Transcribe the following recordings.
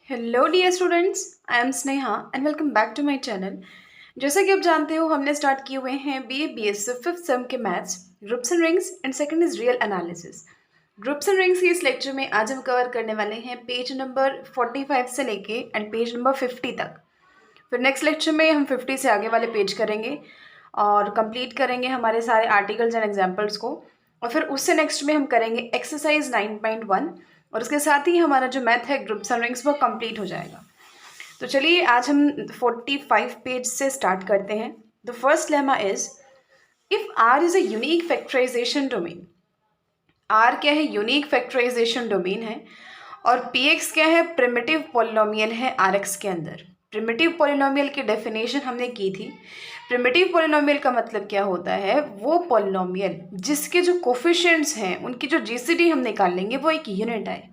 Hello dear students, I am Sneha and welcome back to my channel. जैसा कि आप जानते हो, हमने स्टार्ट किए हुए हैं BA BS फिफ्थ सेम के maths, groups and rings and second is real analysis. Groups and rings की इस लेक्चर में आज हम कवर करने वाले हैं पेज नंबर 45 से लेके एंड पेज नंबर 50 तक। फिर नेक्स्ट लेक्चर में हम 50 से आगे वाले पेज करेंगे और कंप्लीट करेंगे हमारे सारे आर्टिकल्स एंड एग्जाम्पल्स को। और फिर उससे नेक्स्ट में हम करेंगे एक्सरसाइज 9.1 और उसके साथ ही हमारा जो मैथ है ग्रुप्स एंड रिंग्स वो कंप्लीट हो जाएगा। तो चलिए आज हम 45 पेज से स्टार्ट करते हैं। The first lemma is if R is a unique factorisation domain. R क्या है? यूनिक फैक्टराइजेशन डोमेन है। और पीएक्स क्या है? प्रिमिटिव पॉलिनोमियल है आरएक्स के अंदर। प्रिमिटिव पॉलिनोमियल की डेफिनेशन हमने की थी। प्रिमिटिव पॉलिनोमियल का मतलब क्या होता है? वो पॉलिनोमियल जिसके जो कोफिशिएंट्स हैं उनकी जो जीसीडी हम निकाल लेंगे वो एक यूनिट आए,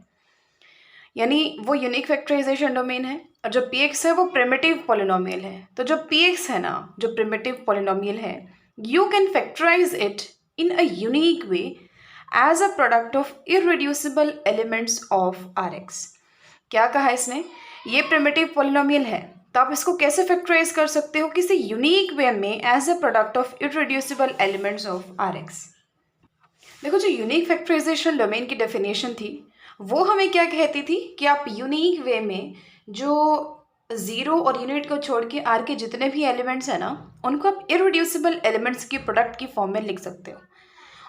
यानी वो यूनिक फैक्टराइजेशन डोमेन है। और जो पीएक्स है वो प्रिमिटिव पॉलिनोमियल है। तो जो पीएक्स है ना, जो प्रिमिटिव पॉलिनोमियल है, you can factorise it in a unique way as a product of irreducible elements of R X. क्या कहा इसने? ये प्रिमिटिव पॉलिनोमियल है तो आप इसको कैसे फैक्टराइज कर सकते हो? किसी यूनिक वे में as a product of irreducible elements of R X. देखो, जो यूनिक फैक्टराइजेशन डोमेन की डेफिनेशन थी वो हमें क्या कहती थी कि आप यूनिक वे में जो ज़ीरो और यूनिट को छोड़ के आर के जितने भी एलिमेंट्स हैं ना, उनको आप इररिड्यूसिबल एलिमेंट्स की प्रोडक्ट की फॉर्म में लिख सकते हो।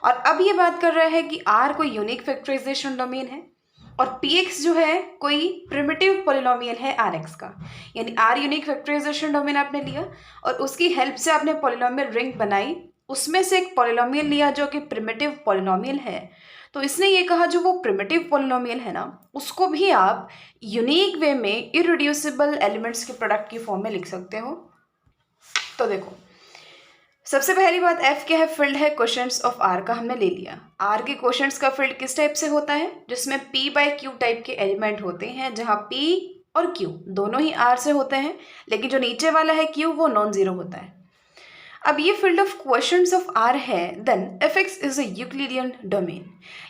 और अब ये बात कर रहा है कि आर कोई यूनिक फैक्टराइजेशन डोमेन है और पीएक्स जो है कोई प्रिमिटिव पॉलिनोमियल है आर एक्स का। यानी आर यूनिक फैक्टराइजेशन डोमेन आपने लिया और उसकी हेल्प से आपने पॉलिनोमियल रिंग बनाई, उसमें से एक पॉलिनोमियल लिया जो कि प्रिमिटिव पॉलिनोमियल है। तो इसने ये कहा जो वो प्रिमिटिव पॉलिनोमियल है ना, उसको भी आप यूनिक वे में इररिड्यूसिबल एलिमेंट्स के प्रोडक्ट की फॉर्म में लिख सकते हो। तो देखो, सबसे पहली बात एफ क्या है? फील्ड है क्वेश्चंस ऑफ आर का, हमने ले लिया। आर के क्वेश्चंस का फील्ड किस टाइप से होता है? जिसमें p बाई क्यू टाइप के एलिमेंट होते हैं, जहां p और q दोनों ही r से होते हैं, लेकिन जो नीचे वाला है q वो नॉन जीरो होता है। अब ये field of questions of R है, then F X is a Euclidean domain.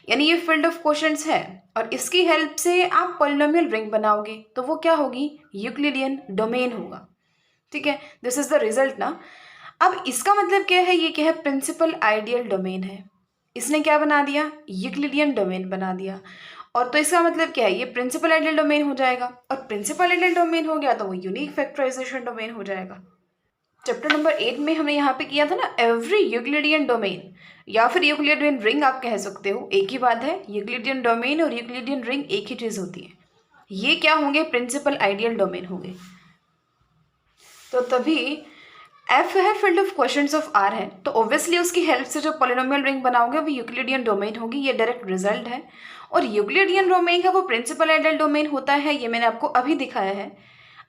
यानी ये फील्ड ऑफ क्वेश्चंस है और इसकी हेल्प से आप पॉलिनोमियल रिंग बनाओगे तो वो क्या होगी? यूक्लिडियन डोमेन होगा। ठीक है, दिस इज द रिजल्ट ना। अब इसका मतलब क्या है? ये क्या है? प्रिंसिपल आइडियल डोमेन है। इसने क्या बना दिया? यूक्लिडियन डोमेन बना दिया। और तो इसका मतलब क्या है? ये प्रिंसिपल आइडियल डोमेन हो जाएगा और प्रिंसिपल आइडियल डोमेन हो गया तो वो यूनिक फैक्टराइजेशन डोमेन हो जाएगा। चैप्टर नंबर 8 में हमने यहाँ पे किया था ना, एवरी यूक्लिडियन डोमेन या फिर यूक्लिडियन रिंग आप कह सकते हो, एक ही बात है। यूक्लिडियन डोमेन और यूक्लिडियन रिंग एक ही चीज़ होती है। ये क्या होंगे? प्रिंसिपल आइडियल डोमेन होंगे। तो तभी एफ है field of questions of R है, तो ऑब्वियसली उसकी हेल्प से जो पॉलिनोमियल रिंग बनाओगे वो यूक्लिडियन डोमेन होगी। ये डायरेक्ट रिजल्ट है। और यूक्लिडियन डोमेन है वो प्रिंसिपल आइडियल डोमेन होता है, ये मैंने आपको अभी दिखाया है।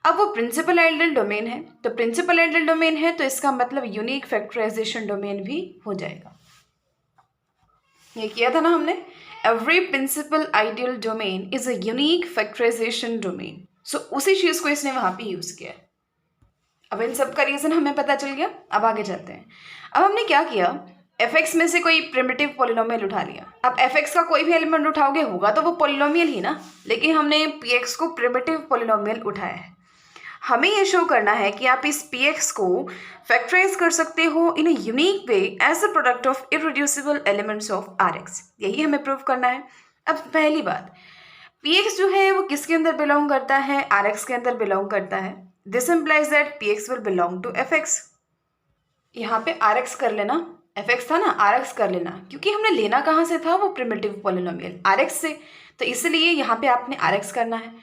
अब वो प्रिंसिपल आइडियल डोमेन है, तो प्रिंसिपल आइडियल डोमेन है तो इसका मतलब यूनिक फैक्टराइजेशन डोमेन भी हो जाएगा। ये किया था ना हमने, every principal ideal domain is a unique factorisation domain. So उसी चीज को इसने वहां पे यूज किया है। अब इन सब का रीजन हमें पता चल गया। अब आगे चलते हैं। अब हमने क्या किया? एफ एक्स में से कोई प्रिमिटिव पॉलिनोमियल उठा लिया। अब एफ एक्स का कोई भी एलिमेंट उठाओगे होगा तो वो पॉलिनोमियल ही ना, लेकिन हमने पी एक्स को प्रिमिटिव पॉलिनोमियल उठाया है। हमें ये शो करना है कि आप इस पी एक्स को फैक्टराइज कर सकते हो in a unique way as a product of irreducible elements of R X. यही हमें प्रूव करना है। अब पहली बात, पी एक्स जो है वो किसके अंदर बिलोंग करता है? आर एक्स के अंदर बिलोंग करता है। This implies that P X will belong to F X. यहाँ पे आर एक्स कर लेना, एफ एक्स था ना, आर एक्स कर लेना, क्योंकि हमने लेना कहाँ से था? वो प्रिमिटिव पॉलिनोमियल आर एक्स से, तो इसलिए यहाँ पे आपने आर एक्स करना है।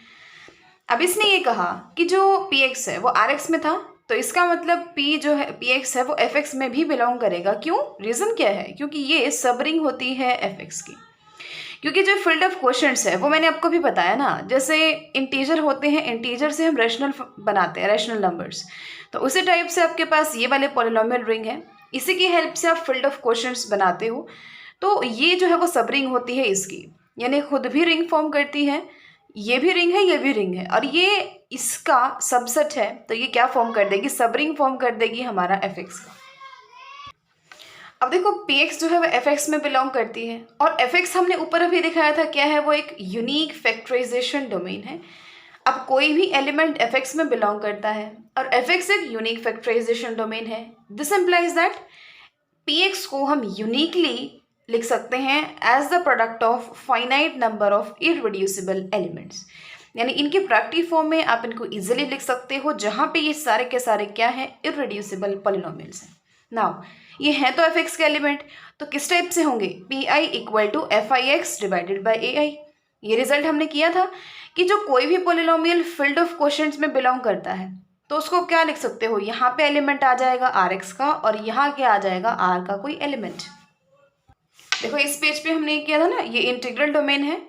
अब इसने ये कहा कि जो पी एक्स है वो आर एक्स में था, तो इसका मतलब पी जो है पी एक्स है वो एफ एक्स में भी बिलोंग करेगा। क्यों? रीज़न क्या है? क्योंकि ये सबरिंग होती है एफ एक्स की। क्योंकि जो फील्ड ऑफ क्वेश्चंस है वो मैंने आपको भी बताया ना, जैसे इंटीजर होते हैं, इंटीजर से हम रैशनल बनाते हैं, रैशनल नंबर्स, तो उसी टाइप से आपके पास ये वाले पॉलिनोमियल रिंग है, इसी की हेल्प से आप फील्ड ऑफ क्वेश्चंस बनाते हो। तो ये जो है वो सब रिंग होती है इसकी, यानी खुद भी रिंग फॉर्म करती है, ये भी रिंग है, ये भी रिंग है, और ये इसका सबसेट है, तो ये क्या फॉर्म कर देगी? सब रिंग फॉर्म कर देगी हमारा एफ एक्स का। अब देखो, पी एक्स जो है वो एफ एक्स में बिलोंग करती है और एफ एक्स हमने ऊपर अभी दिखाया था क्या है? वो एक यूनिक फैक्टराइजेशन डोमेन है। अब कोई भी एलिमेंट एफ एक्स में बिलोंग करता है और एफ एक्स एक यूनिक फैक्टराइजेशन डोमेन है। This implies that P X को हम यूनिकली लिख सकते हैं as the product of finite number of irreducible elements. यानी इनके प्रोडक्टिव फॉर्म में आप इनको इजीली लिख सकते हो, जहां पे ये सारे के सारे क्या हैं, इररिड्यूसिबल पॉलिनोमियल्स हैं। नाउ ये हैं तो एफ एक्स के एलिमेंट, तो किस टाइप से होंगे, P I equal to F I X divided by A I. ये रिजल्ट हमने किया था कि जो कोई भी पॉलिनोमियल फील्ड ऑफ क्वेश्चंस में बिलोंग करता है तो उसको क्या लिख सकते हो, यहाँ पे एलिमेंट आ जाएगा आर एक्स का और यहाँ क्या आ जाएगा आर का कोई एलिमेंट। देखो इस पेज पे हमने किया था ना, ये इंटीग्रल डोमेन है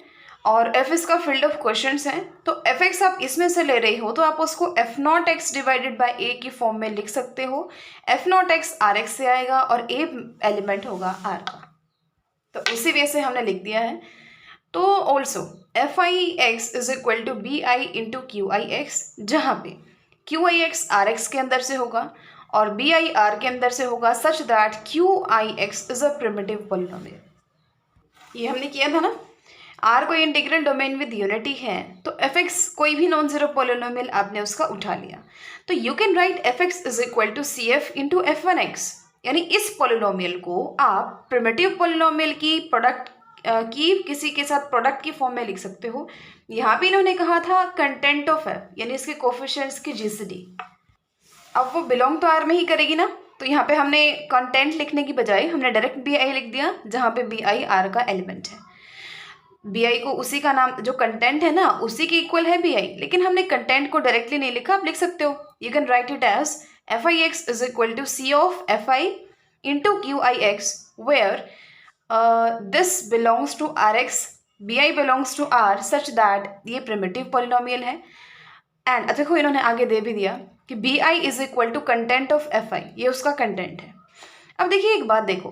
और एफ इसका फील्ड ऑफ क्वेश्चंस है, तो एफ एक्स आप इसमें से ले रही हो तो आप उसको F not X divided by A की फॉर्म में लिख सकते हो। F not X R X से आएगा और ए एलिमेंट होगा आर का, तो इसी वे से हमने लिख दिया है। तो also F I X is equal to B I into Q I X, जहाँ पे Q I X R X के अंदर से होगा और बी आई आर के अंदर से होगा, such that Q I X is a primitive polynomial. ये हमने किया था ना। आर कोई इंटीग्रल डोमेन विद यूनिटी है तो एफ एक्स कोई भी नॉन जीरो पॉलिनोमियल आपने उसका उठा लिया, तो you can write F X is equal to C F into F one X. यानी इस पॉलिनोमियल को आप प्रिमिटिव पॉलिनोमियल की प्रोडक्ट की किसी के साथ प्रोडक्ट की फॉर्म में लिख सकते हो। यहाँ पे इन्होंने कहा था कंटेंट ऑफ एफ, यानी इसके कोफिशिएंट्स की जीसीडी। अब वो बिलोंग तो आर में ही करेगी ना, तो यहाँ पे हमने कंटेंट लिखने की बजाय हमने डायरेक्ट बी आई लिख दिया, जहाँ पे बी आई आर का एलिमेंट है। बी आई को उसी का नाम, जो कंटेंट है ना उसी के इक्वल है बी आई, लेकिन हमने कंटेंट को डायरेक्टली नहीं लिखा, आप लिख सकते हो। You can write it as F I X is equal to C of F I into Q I X, where this belongs to R X, B I belongs to R, such that ये primitive polynomial है। And देखो इन्होंने आगे दे भी दिया कि B I is equal to content of F I, ये उसका कंटेंट है। अब देखिए एक बात देखो,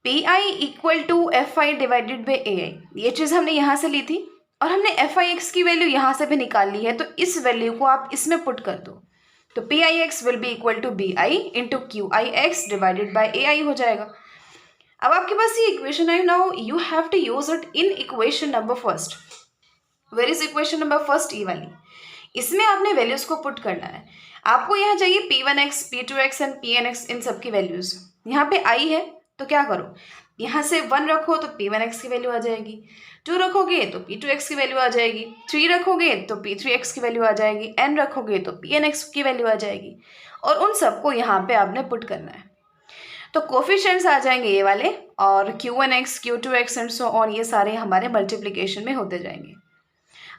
P I equal to F I divided by A I, ये चीज़ हमने यहाँ से ली थी और हमने एफ आई एक्स की वैल्यू यहाँ से भी निकाल ली है, तो इस वैल्यू को आप इसमें पुट कर दो, तो P I X will be equal to B I into Q I X divided by A I हो जाएगा। अब आपके पास ये इक्वेशन है, now you have to use it in equation number first. Where is equation number first, ये वाली, इसमें आपने वैल्यूज को पुट करना है। आपको यहाँ चाहिए P one X, P two X and P N X, इन सब की वैल्यूज। यहाँ पे आई है तो क्या करो, यहाँ से 1 रखो तो पी वन एक्स की वैल्यू आ जाएगी, 2 रखोगे तो पी टू एक्स की वैल्यू आ जाएगी, 3 रखोगे तो पी थ्री एक्स की वैल्यू आ जाएगी, n रखोगे तो पी एन एक्स की वैल्यू आ जाएगी, और उन सबको यहाँ पे आपने पुट करना है। तो कोफिशिएंट्स आ जाएंगे ये वाले, और Q1x, Q2x and so on, ये सारे हमारे मल्टीप्लिकेशन में होते जाएंगे।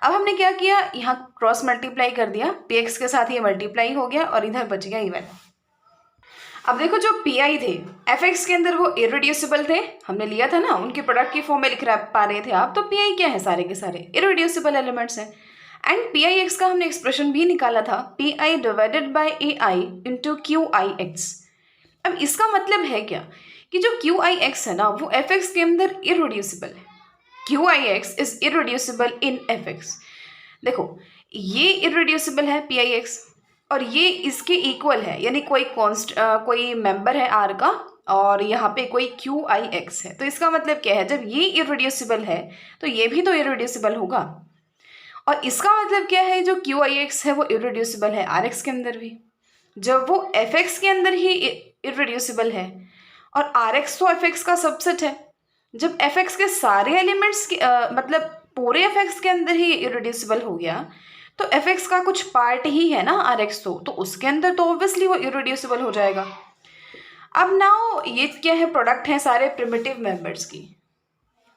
अब हमने क्या किया, यहाँ क्रॉस मल्टीप्लाई कर दिया, px के साथ ये मल्टीप्लाई हो गया और इधर बच गया ये वाला। अब देखो जो pi थे fx के अंदर वो इररिड्यूसिबल थे, हमने लिया था ना, उनके प्रोडक्ट की फॉर्म में लिख पा रहे थे आप, तो pi क्या है, सारे के सारे इररिड्यूसिबल एलिमेंट्स हैं। एंड pix का हमने एक्सप्रेशन भी निकाला था, pi divided by ai into qix। अब इसका मतलब है क्या कि जो qix है ना वो fx के अंदर इररिड्यूसिबल है, qix is irreducible in fx। देखो ये इररिड्यूसिबल है pix और ये इसके इक्वल है, यानी कोई मेंबर है r का और यहाँ पे कोई qix है, तो इसका मतलब क्या है, जब ये इररिड्यूसिबल है तो ये भी तो इररिड्यूसिबल होगा। और इसका मतलब क्या है, जो qix है वो इररिड्यूसिबल है rx के अंदर भी, जब वो fx के अंदर ही इररिड्यूसिबल है, और rx तो fx का सबसेट है। जब fx के सारे एलिमेंट्स मतलब पूरे fx के अंदर ही इररिड्यूसिबल हो गया, तो fx का कुछ पार्ट ही है ना rx, तो उसके अंदर तो ऑब्वियसली वो इररिड्यूसिबल हो जाएगा। अब नाउ ये क्या है, प्रोडक्ट है सारे प्रिमिटिव मेंबर्स की,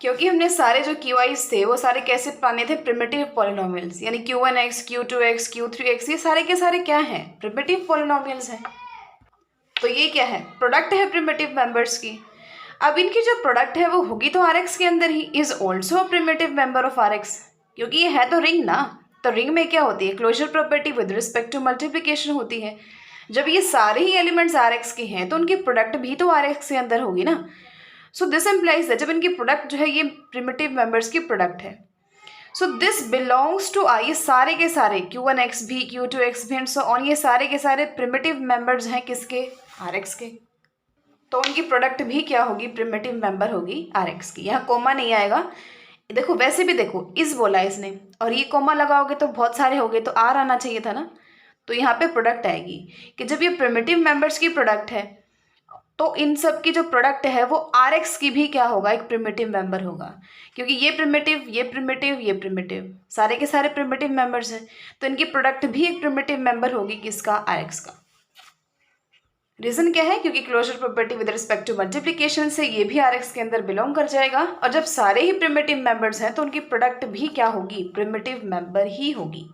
क्योंकि हमने सारे जो qi's थे वो सारे कैसे पाने थे, प्रिमिटिव पॉलिनोमियल्स, यानी q1x, q2x, q3x, ये सारे के सारे क्या हैं, प्रिमिटिव पॉलिनोमियल्स हैं। तो ये क्या है, प्रोडक्ट है प्रिमिटिव मेंबर्स की। अब इनकी जो प्रोडक्ट है वो होगी तो rx के अंदर ही, is also a primitive member of rx, क्योंकि ये है तो रिंग ना, तो रिंग में क्या होती है, closure property with respect to multiplication होती है। जब ये सारे ही एलिमेंट्स rx के हैं तो उनकी प्रोडक्ट भी तो rx के अंदर होगी ना। सो दिस इम्प्लाइज है जब इनकी प्रोडक्ट जो है ये प्रिमिटिव मेंबर्स की प्रोडक्ट है, सो दिस बिलोंग्स टू आई, ये सारे के सारे q1x भी, q2x भी एंड सो ऑन, ये सारे के सारे प्रिमिटिव मेंबर्स हैं किसके, rx के, तो उनकी प्रोडक्ट भी क्या होगी, प्रिमिटिव मेंबर होगी rx की। यहाँ कोमा नहीं आएगा, देखो वैसे भी देखो इस बोला है इसने, और ये कॉमा लगाओगे तो बहुत सारे हो गए, तो आर आना चाहिए था ना। तो यहाँ पे प्रोडक्ट आएगी कि जब ये प्रिमिटिव मेंबर्स की प्रोडक्ट है तो इन सब की जो प्रोडक्ट है वो आर एक्स की भी क्या होगा, एक प्रिमिटिव मेंबर होगा। क्योंकि ये प्रिमिटिव, ये प्रिमिटिव, ये प्रिमिटिव, सारे के सारे प्रिमिटिव मेंबर्स हैं, तो इनकी प्रोडक्ट भी एक प्रिमिटिव मेंबर होगी किसका, आर एक्स का। रीजन क्या है, क्योंकि closure property with respect to multiplication से ये भी आर एक्स के अंदर बिलोंग कर जाएगा, और जब सारे ही प्रिमिटिव मेंबर्स हैं तो उनकी प्रोडक्ट भी क्या होगी, प्रिमिटिव मेंबर ही होगी।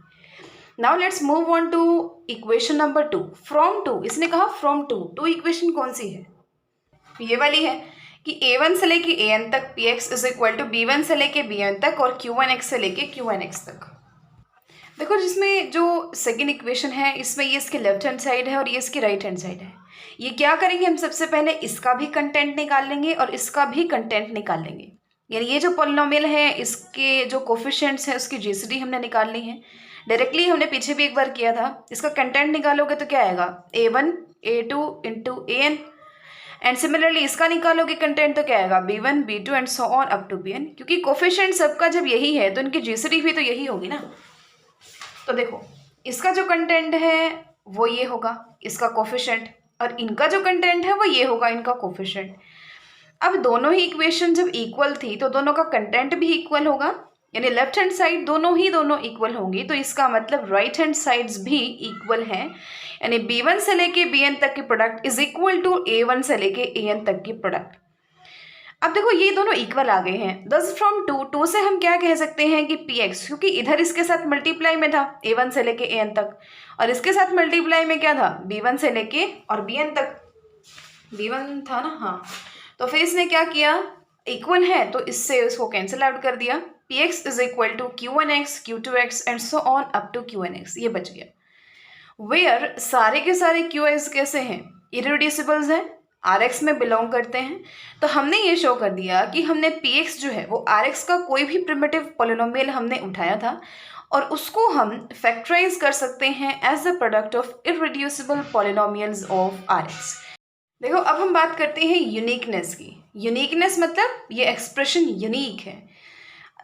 Now let's move on to equation number 2 from 2। इसने कहा फ्रॉम 2, टू इक्वेशन कौन सी है, ये वाली है कि a1 से लेके an तक px is equal to b1 से लेके bn तक और q1x से लेके qnx तक। देखो जिसमें जो सेकेंड इक्वेशन है इसमें ये इसके लेफ्ट हैंड साइड है और ये इसकी राइट हैंड साइड है। ये क्या करेंगे, हम सबसे पहले इसका भी कंटेंट निकाल लेंगे और इसका भी कंटेंट निकाल लेंगे। यानी ये जो पॉलिनोमियल है इसके जो कोफिशिएंट्स हैं उसकी जीसीडी हमने निकाल ली है। डायरेक्टली हमने पीछे भी एक बार किया था। इसका कंटेंट निकालोगे तो क्या आएगा, a1 a2 into an, and similarly इसका निकालोगे कंटेंट तो क्या आएगा, b1 b2 and so on up to bn। क्योंकि कोफिशिएंट सबका जब यही है तो इनकी जीसीडी भी तो यही होगी ना। तो देखो इसका जो कंटेंट है वो ये होगा, इसका कोफिशिएंट, और इनका जो कंटेंट है वो ये होगा, इनका कोफिशिएंट। अब दोनों ही इक्वेशन जब इक्वल थी तो दोनों का कंटेंट भी इक्वल होगा, यानी लेफ्ट हैंड साइड दोनों इक्वल होंगी, तो इसका मतलब राइट हैंड साइड्स भी इक्वल हैं। यानी b1 से लेके bn तक की product is equal to a1 से लेके an तक की प्रोडक्ट। अब देखो ये दोनों इक्वल आ गए हैं, दस फ्रॉम टू से हम क्या कह सकते हैं कि px, क्योंकि इधर इसके साथ मल्टीप्लाई में था a1 से लेके an तक, और इसके साथ मल्टीप्लाई में क्या था, b1 से लेके और bn तक, b1 था ना, हाँ। तो फिर इसने क्या किया, इक्वल है तो इससे इसको कैंसिल आउट कर दिया, px is equal to q1x q2x and so on up to qnx, ये बच गया। वेयर सारे के सारे qx कैसे हैं, इरिड्यूसिबल्स हैं, rx में बिलोंग करते हैं। तो हमने ये शो कर दिया कि हमने px जो है वो rx का कोई भी प्रिमिटिव पॉलिनोमियल हमने उठाया था और उसको हम फैक्टराइज कर सकते हैं as a product of irreducible polynomials of rx। देखो अब हम बात करते हैं यूनिकनेस की। यूनिकनेस मतलब ये एक्सप्रेशन यूनिक है,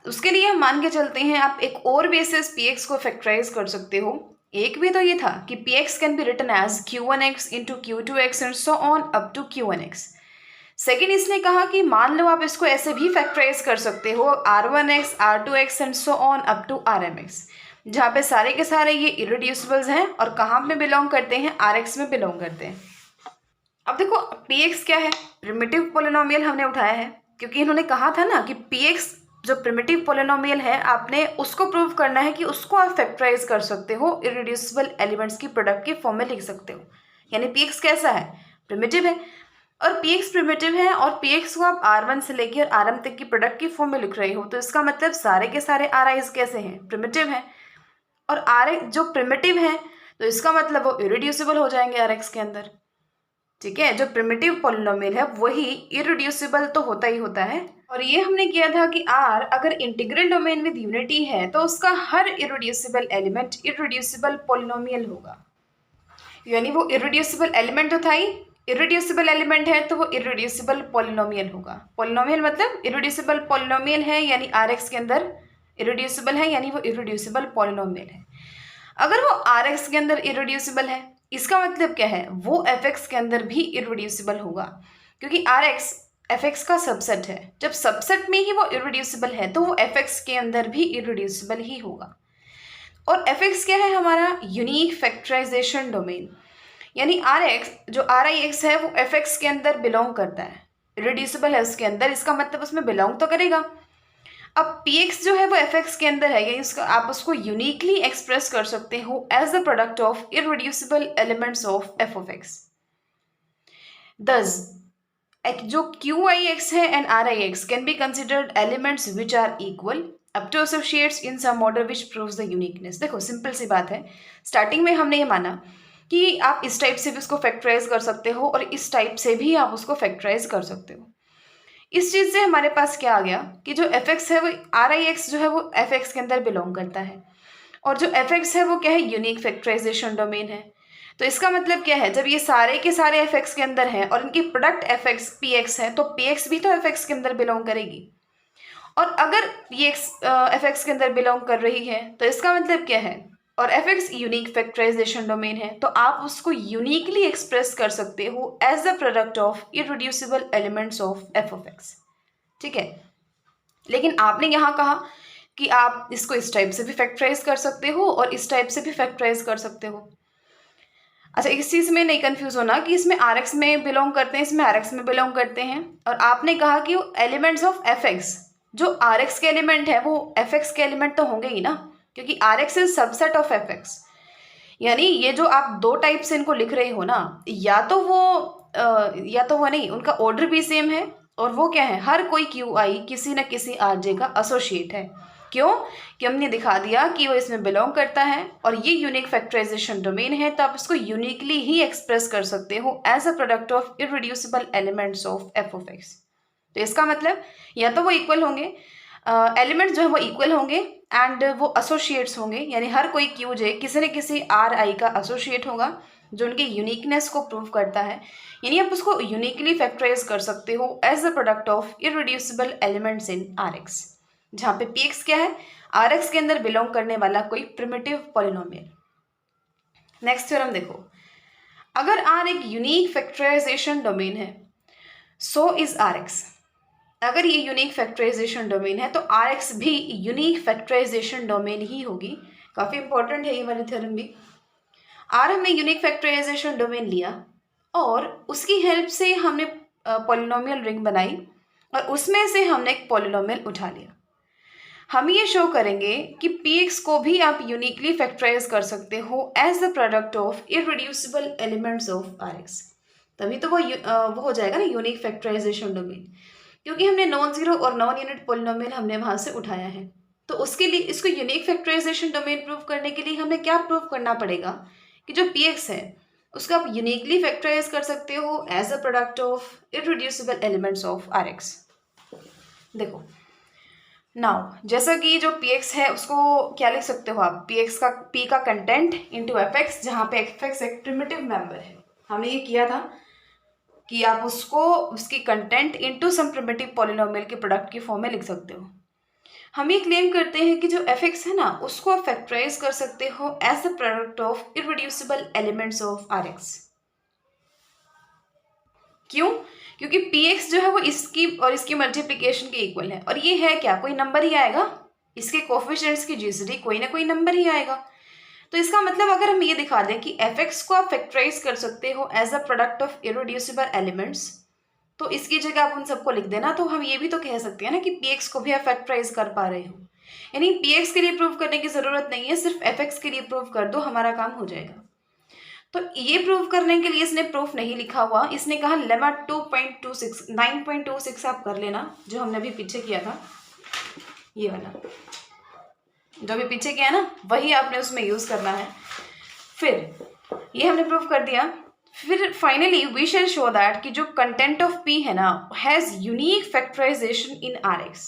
उसके लिए हम मान के चलते हैं आप एक और बेसिस px को फैक्टराइज कर सकते हो। एक भी तो ये था कि px can be written as q1x into q2x and so on up to qnx। Second इसने कहा कि मान लो आप इसको ऐसे भी फैक्टराइज कर सकते हो r1x r2x and so on up to rmx, जहाँ पे सारे के सारे ये इरिड्यूसिबल्स हैं और कहाँ में बिलोंग करते हैं, rx में बिलोंग करते हैं। अब देखो px क्या है, प्रिमिटिव पोलिनोमियल हमने उठाया है, क्योंकि इन्होंने कहा था ना कि px जो प्रिमिटिव पोलिनोमियल है आपने उसको प्रूव करना है कि उसको आप फैक्टराइज कर सकते हो, इरिड्यूसिबल एलिमेंट्स की प्रोडक्ट के फॉर्म में लिख सकते हो। यानी px कैसा है, प्रिमिटिव है, और px प्रिमिटिव है और px को आप r1 से लेकर rm तक की प्रोडक्ट की फॉर्म में लिख रहे हो, तो इसका मतलब सारे के सारे ri's कैसे हैं, प्रिमिटिव हैं। और r जो प्रिमिटिव है तो इसका मतलब वो इरिड्यूसिबल हो जाएंगे rx के अंदर। ठीक है, जो प्रिमिटिव पॉलिनोमियल है वही इरिड्यूसिबल तो होता ही होता है। और ये हमने किया था कि r अगर इंटीग्रल डोमेन विद यूनिटी है तो उसका हर इरिड्यूसिबल एलिमेंट इरिड्यूसिबल पॉलिनोमियल होगा। यानी वो इरिड्यूसिबल एलिमेंट तो था ही, इरिड्यूसिबल एलिमेंट है तो वो इरिड्यूसिबल पॉलिनोमियल होगा। पॉलिनोमियल मतलब इरिड्यूसिबल पॉलिनोमियल है, यानी rx के अंदर इरिड्यूसिबल है, यानी वो इरिड्यूसिबल पॉलिनोमियल है। अगर वो rx के अंदर इरिड्यूसिबल है इसका मतलब क्या है, वो fx के अंदर भी इरिड्यूसिबल होगा, क्योंकि rx fx का सबसेट है। जब सबसेट में ही वो इरिड्यूसिबल है तो वो fx के अंदर भी इरिड्यूसिबल ही होगा। और fx क्या है, हमारा यूनिक फैक्टराइजेशन डोमेन, यानी rx जो rix है वो fx के अंदर बिलोंग करता है, इरिड्यूसिबल है उसके अंदर, इसका मतलब उसमें बिलोंग तो करेगा। अब px जो है वो fx के अंदर है, यानी उसका आप उसको यूनिकली एक्सप्रेस कर सकते हो as the product of irreducible elements of f of x। Thus जो qix है and rix can be considered elements which are equal up to associates in some order which proves the uniqueness. देखो simple सी बात है, starting में हमने ये माना कि आप इस टाइप से भी उसको फैक्टराइज कर सकते हो और इस टाइप से भी आप उसको फैक्टराइज कर सकते हो। इस चीज़ से हमारे पास क्या आ गया कि जो fx है वो rix जो है वो fx के अंदर बिलोंग करता है, और जो fx है वो क्या है, यूनिक फैक्टराइजेशन डोमेन है। तो इसका मतलब क्या है, जब ये सारे के सारे fx के अंदर हैं और इनकी प्रोडक्ट fx px है तो px भी तो fx के अंदर बिलोंग करेगी। और अगर ये एफ एक्स के अंदर बिलोंग कर रही है तो इसका मतलब क्या है, और F X unique factorisation domain है तो आप उसको यूनिकली एक्सप्रेस कर सकते हो as the product of irreducible elements of F of X. ठीक है, लेकिन आपने यहाँ कहा कि आप इसको इस टाइप से भी फैक्टराइज कर सकते हो और इस टाइप से भी फैक्टराइज कर सकते हो। अच्छा, इस चीज़ में नहीं कंफ्यूज होना कि इसमें आर एक्स में बिलोंग करते हैं, इसमें आर एक्स में बिलोंग करते हैं। और आपने कहा कि एलिमेंट्स ऑफ एफ एक्स, जो आर एक्स के एलिमेंट है वो एफ एक्स के एलिमेंट तो होंगे ही ना, क्योंकि R X is subset of F X. यानी ये जो आप दो टाइप से इनको लिख रहे हो ना, या तो वो नहीं, उनका ऑर्डर भी सेम है, और वो क्या है, हर कोई क्यू आई किसी न किसी आर जे का एसोसिएट है। क्यों? कि हमने दिखा दिया कि वो इसमें बिलोंग करता है और ये यूनिक फैक्टराइजेशन डोमेन है, तो आप इसको यूनिकली ही एक्सप्रेस कर सकते हो as a product of irreducible elements of F of X. तो इसका मतलब या तो वो इक्वल होंगे, एलिमेंट्स जो है वो इक्वल होंगे, एंड वो एसोसिएट्स होंगे, यानी हर कोई क्यू जे किसी न किसी आर आई का एसोसिएट होगा जो उनकी यूनिकनेस को प्रूव करता है। यानी आप उसको यूनिकली फैक्टराइज कर सकते हो as a product of irreducible elements in R X, जहाँ पे पी एक्स क्या है, आर एक्स के अंदर बिलोंग करने वाला कोई प्रिमिटिव पॉलिनोमियल। नेक्स्ट थ्योरम देखो, अगर आर एक यूनिक फैक्टराइजेशन डोमेन है सो इज आर एक्स। अगर ये यूनिक फैक्टराइजेशन डोमेन है तो आर एक्स भी यूनिक फैक्टराइजेशन डोमेन ही होगी। काफ़ी इंपॉर्टेंट है ये वाली थ्योरम भी। आर हमने यूनिक फैक्टराइजेशन डोमेन लिया और उसकी हेल्प से हमने पॉलिनोमियल रिंग बनाई और उसमें से हमने एक पॉलिनोमियल उठा लिया। हम ये शो करेंगे कि पी एक्स को भी आप यूनिकली फैक्टराइज कर सकते हो as the product of irreducible elements of R X. तभी तो वो हो जाएगा ना यूनिक फैक्टराइजेशन डोमेन, क्योंकि हमने नॉन जीरो और नॉन यूनिट पॉलिनोमियल हमने वहाँ से उठाया है। तो उसके लिए इसको यूनिक फैक्टराइजेशन डोमेन प्रूव करने के लिए हमें क्या प्रूव करना पड़ेगा कि जो पी एक्स है उसको आप यूनिकली फैक्टराइज कर सकते हो as a product of irreducible elements of R X. देखो नाउ, जैसा कि जो पी एक्स है उसको क्या लिख सकते हो आप, पी एक्स का पी का कंटेंट इंटू एफ एक्स, जहाँ पे एफ एक्स एक प्रिमिटिव मेंबर है। हमने ये किया था कि आप उसको उसकी content into sum primitive polynomial के प्रोडक्ट की फॉर्म में लिख सकते हो। हम ये क्लेम करते हैं कि जो एफ एक्स है ना उसको आप फैक्टराइज कर सकते हो as the product of irreducible elements of R X. क्यों? क्योंकि पी एक्स जो है वो इसकी और इसकी मल्टीप्लिकेशन के इक्वल है, और ये है क्या, कोई नंबर ही आएगा, इसके कोफिशिएंट्स की जीसीडी कोई ना कोई नंबर ही आएगा। तो इसका मतलब अगर हम ये दिखा दें कि एफ एक्स को आप फैक्टराइज कर सकते हो as a product of irreducible elements, तो इसकी जगह आप उन सबको लिख देना, तो हम ये भी तो कह सकते हैं ना कि पी एक्स को भी आप फैक्टराइज कर पा रहे हो। यानी पी एक्स के लिए प्रूव करने की जरूरत नहीं है, सिर्फ एफ एक्स के लिए प्रूव कर दो, हमारा काम हो जाएगा। तो ये प्रूव करने के लिए इसने प्रूफ नहीं लिखा हुआ, इसने कहा लेमा 2.26 9.26 आप कर लेना, जो हमने अभी पीछे किया था, ये वाला जो अभी पीछे किया ना वही आपने उसमें यूज करना है। फिर ये हमने प्रूव कर दिया। फिर finally we shall show that कि जो कंटेंट ऑफ पी है ना has unique factorisation in R X.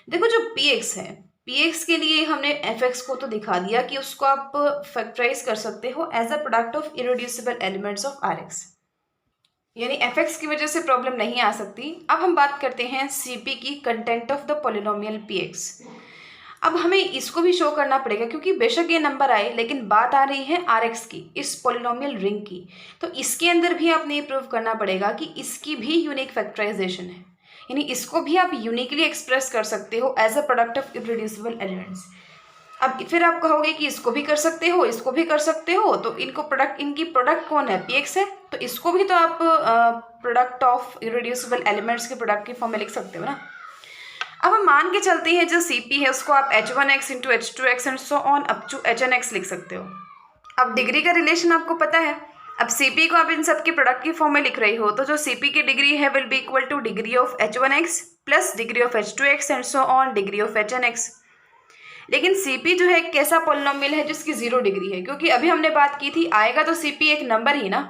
देखो जो पी एक्स है, पी एक्स के लिए हमने एफ एक्स को तो दिखा दिया कि उसको आप फैक्टराइज कर सकते हो as a product of irreducible elements of R X, यानी एफ एक्स की वजह से प्रॉब्लम नहीं आ सकती। अब हम बात करते हैं सी पी की, content of the polynomial P x. अब हमें इसको भी शो करना पड़ेगा, क्योंकि बेशक ये नंबर आए लेकिन बात आ रही है आर एक्स की, इस पॉलिनोमियल रिंग की, तो इसके अंदर भी आपने ये प्रूव करना पड़ेगा कि इसकी भी यूनिक फैक्टराइजेशन है, यानी इसको भी आप यूनिकली एक्सप्रेस कर सकते हो as a product of irreducible elements. अब फिर आप कहोगे कि इसको भी कर सकते हो, इसको भी कर सकते हो, तो इनकी प्रोडक्ट कौन है, पी एक्स है, तो इसको भी तो आप प्रोडक्ट ऑफ इररिड्यूसिबल एलिमेंट्स के प्रोडक्ट की फॉर्म में लिख सकते हो ना। अब हम मान के चलते हैं जो सी पी है उसको आप h1x into h2x and so on up to hn(x) लिख सकते हो। अब डिग्री का रिलेशन आपको पता है। अब सी पी को आप इन सब की प्रोडक्ट की फॉर्म में लिख रही हो, तो जो सी पी की डिग्री है will be equal two degree of h1x plus degree of h2x and so on degree of hn(x). लेकिन सी पी जो है एक कैसा पॉलिनोमियल है जिसकी 0 डिग्री है, क्योंकि अभी हमने बात की थी आएगा तो सी पी एक नंबर ही ना,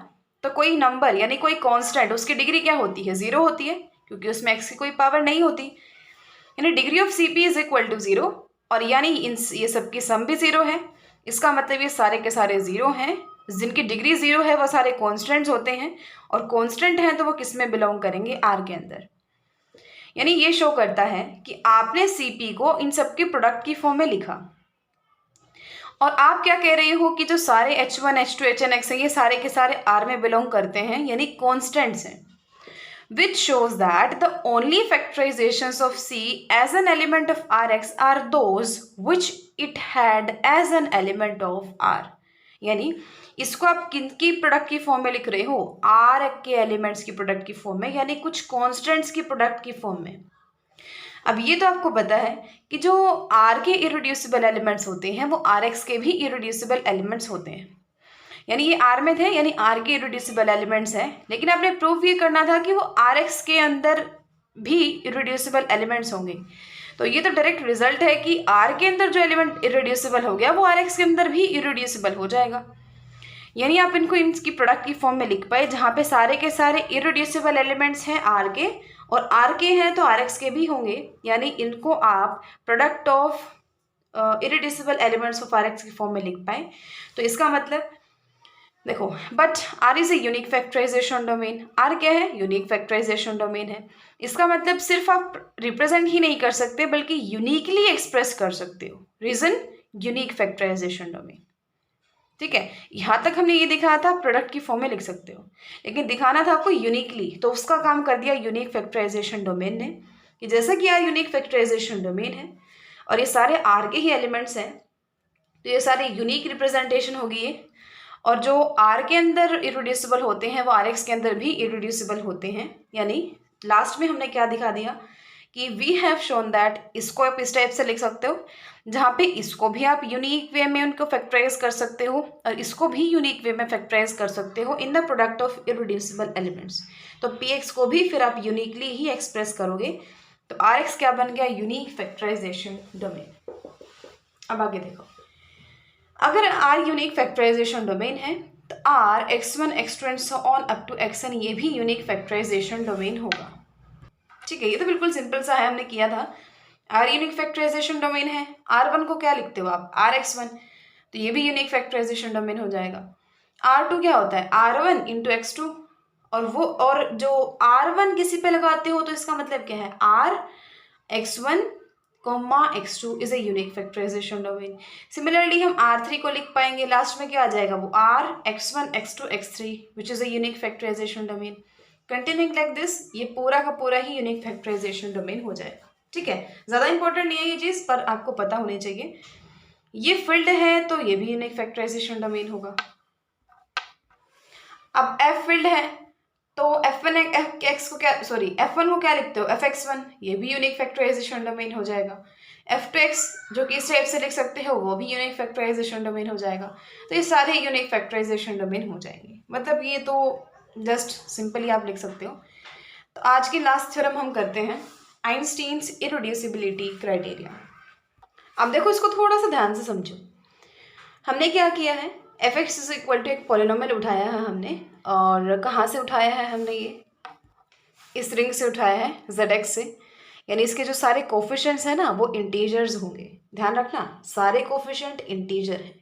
तो कोई नंबर यानी कोई कांस्टेंट उसकी डिग्री क्या होती है, 0 होती है, क्योंकि उसमें x की कोई पावर नहीं होती। यानी degree of C P is equal to 0, और यानी ये सब की सम भी 0 है। इसका मतलब ये सारे के सारे 0 हैं, जिनकी डिग्री 0 है वो सारे कॉन्स्टेंट्स होते हैं, और कॉन्स्टेंट हैं तो वो किस में बिलोंग करेंगे, आर के अंदर। यानी ये शो करता है कि आपने CP को इन सब के प्रोडक्ट की फॉर्म में लिखा, और आप क्या कह रहे हो कि जो सारे H1 H2 HNX है ये सारे के सारे R में बिलोंग करते हैं, यानी कॉन्स्टेंट्स हैं, which shows that the only factorizations of C as an element of Rx are those which it had as an element of R। यानी इसको आप किनकी प्रोडक्ट की फॉर्म में लिख रहे हो? R के एलिमेंट्स की प्रोडक्ट की फॉर्म में, यानी कुछ कॉन्स्टेंट्स की प्रोडक्ट की फॉर्म में। अब ये तो आपको पता है कि जो R के इरेड्यूसिबल एलिमेंट्स होते हैं वो Rx के भी इरेड्यूसिबल एलिमेंट्स होते हैं। यानी ये R में थे, यानी R के इरेड्यूसिबल एलिमेंट्स हैं, लेकिन आपने प्रूव ये करना था कि वो Rx के अंदर भी इरेड्यूसिबल एलिमेंट्स होंगे। तो ये तो डायरेक्ट रिजल्ट है कि R के अंदर जो एलिमेंट इरेड्यूसिबल हो गया वो Rx के अंदर भी इरेड्यूसिबल हो जाएगा। यानी आप इनको इनकी प्रोडक्ट की फॉर्म में लिख पाए, जहाँ पे सारे के सारे इरेड्यूसिबल एलिमेंट्स हैं R के, और R के हैं तो Rx के भी होंगे, यानी इनको आप product of irreducible elements of Rx की फॉर्म में लिख पाए। तो इसका मतलब देखो, but R is a unique factorisation domain. R क्या है? यूनिक फैक्टराइजेशन डोमेन है। इसका मतलब सिर्फ आप रिप्रेजेंट ही नहीं कर सकते बल्कि यूनिकली एक्सप्रेस कर सकते हो। Reason, unique factorisation domain. ठीक है, यहाँ तक हमने ये दिखाया था प्रोडक्ट की फॉर्म में लिख सकते हो, लेकिन दिखाना था आपको यूनिकली, तो उसका काम कर दिया यूनिक फैक्टराइजेशन डोमेन ने, कि जैसा कि R यूनिक फैक्टराइजेशन डोमेन है और ये सारे R के ही एलिमेंट्स हैं, तो ये सारे यूनिक रिप्रेजेंटेशन होगी ये, और जो R के अंदर इरेड्यूसिबल होते हैं वो Rx के अंदर भी इरेड्यूसिबल होते हैं। यानी लास्ट में हमने क्या दिखा दिया कि वी हैव शोन दैट, इसको आप इस टाइप से लिख सकते हो, जहाँ पे इसको भी आप यूनिक वे में उनको फैक्टराइज कर सकते हो और इसको भी यूनिक वे में फैक्टराइज कर सकते हो in the product of irreducible elements. तो Px को भी फिर आप यूनिकली ही एक्सप्रेस करोगे, तो Rx क्या बन गया? Unique factorisation domain. अब आगे देखो, अगर R यूनिक फैक्टराइजेशन डोमेन है तो R x1 x2 and so on up to xn ये भी यूनिक फैक्टराइजेशन डोमेन होगा। ठीक है, ये तो बिल्कुल सिंपल सा है, हमने किया था। R यूनिक फैक्टराइजेशन डोमेन है, R1 को क्या लिखते हो आप? Rx1, तो ये भी यूनिक फैक्टराइजेशन डोमेन हो जाएगा। R2 क्या होता है? R1 इंटू x2, और जो R1 किसी पे लगाते हो तो इसका मतलब क्या है? R x1 x2 is a unique factorisation domain. Similarly हम R3 को लिख पाएंगे, लास्ट में क्या आ जाएगा? वो R x1 x2 x3 which is a unique factorisation domain. Continuing like this, ये पूरा का पूरा ही यूनिक फैक्टराइजेशन डोमेन हो जाएगा। ठीक है, ज़्यादा इंपॉर्टेंट नहीं है ये चीज़, पर आपको पता होनी चाहिए। ये फील्ड है तो ये भी यूनिक फैक्टराइजेशन डोमेन होगा। अब F फील्ड है तो F1 को क्या लिखते हो? Fx1, ये भी यूनिक फैक्टराइजेशन डोमेन हो जाएगा। F2x जो कि इस टाइप से लिख सकते हो वो भी यूनिक फैक्टराइजेशन डोमेन हो जाएगा। तो ये सारे यूनिक फैक्टराइजेशन डोमेन हो जाएंगे, मतलब ये तो जस्ट सिंपली आप लिख सकते हो। तो आज की लास्ट थ्योरम हम करते हैं, आइंस्टीन्स इरेड्यूसिबिलिटी क्राइटेरिया। अब देखो, इसको थोड़ा सा ध्यान से समझो। हमने क्या किया है? Fx इज इक्वल टू एक पॉलिनोमियल उठाया है हमने, और कहाँ से उठाया है हमने? ये इस रिंग से उठाया है, Zx से, यानी इसके जो सारे कोफिशिएंट्स हैं ना वो इंटीजर्स होंगे। ध्यान रखना, सारे कोफिशिएंट इंटीजर हैं।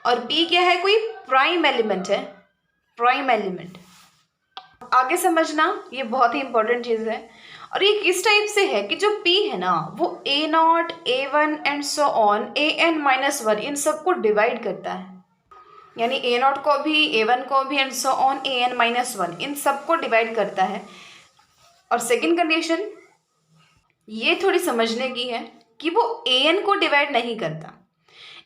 और P क्या है? कोई प्राइम एलिमेंट है, प्राइम एलिमेंट। आगे समझना, ये बहुत ही इंपॉर्टेंट चीज़ है। और ये किस टाइप से है कि जो P है ना वो A0, A1 and so on AN-1 इन सबको डिवाइड करता है। यानी A0 को भी, A1 को भी एंड सो ऑन AN-1 इन सबको डिवाइड करता है। और सेकंड कंडीशन ये थोड़ी समझने की है कि वो AN को डिवाइड नहीं करता।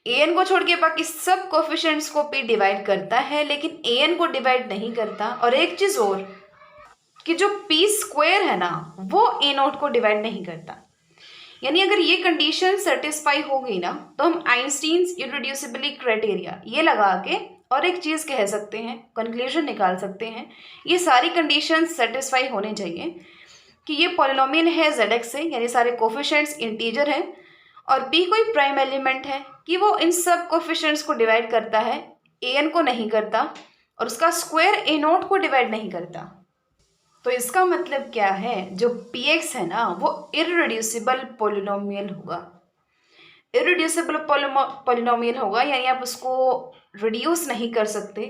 AN को छोड़ के बाकी सब कोफिशिएंट्स को P डिवाइड करता है, लेकिन AN को डिवाइड नहीं करता। और एक चीज़ और कि जो P² है ना वो A0 को डिवाइड नहीं करता। यानी अगर ये कंडीशन सेटिस्फाई हो गई ना तो हम आइंस्टीन्स इरेड्यूसिबिलिटी क्राइटेरिया ये लगा के और एक चीज़ कह सकते हैं, कंक्लूजन निकाल सकते हैं, ये सारी कंडीशंस सेटिस्फाई होने चाहिए कि ये पॉलिनोमियल है Zx से, यानी सारे कोफिशिएंट्स इंटीजर हैं, और P कोई प्राइम एलिमेंट है कि वो इन सब कोफिशिएंट्स को डिवाइड करता है, An को नहीं करता, और उसका स्क्वायर A0 को डिवाइड नहीं करता। तो इसका मतलब क्या है? जो Px है ना वो इररिड्यूसिबल पॉलिनोमियल होगा। इररिड्यूसिबल पॉलिनोमियल होगा, यानी आप उसको रिड्यूस नहीं कर सकते।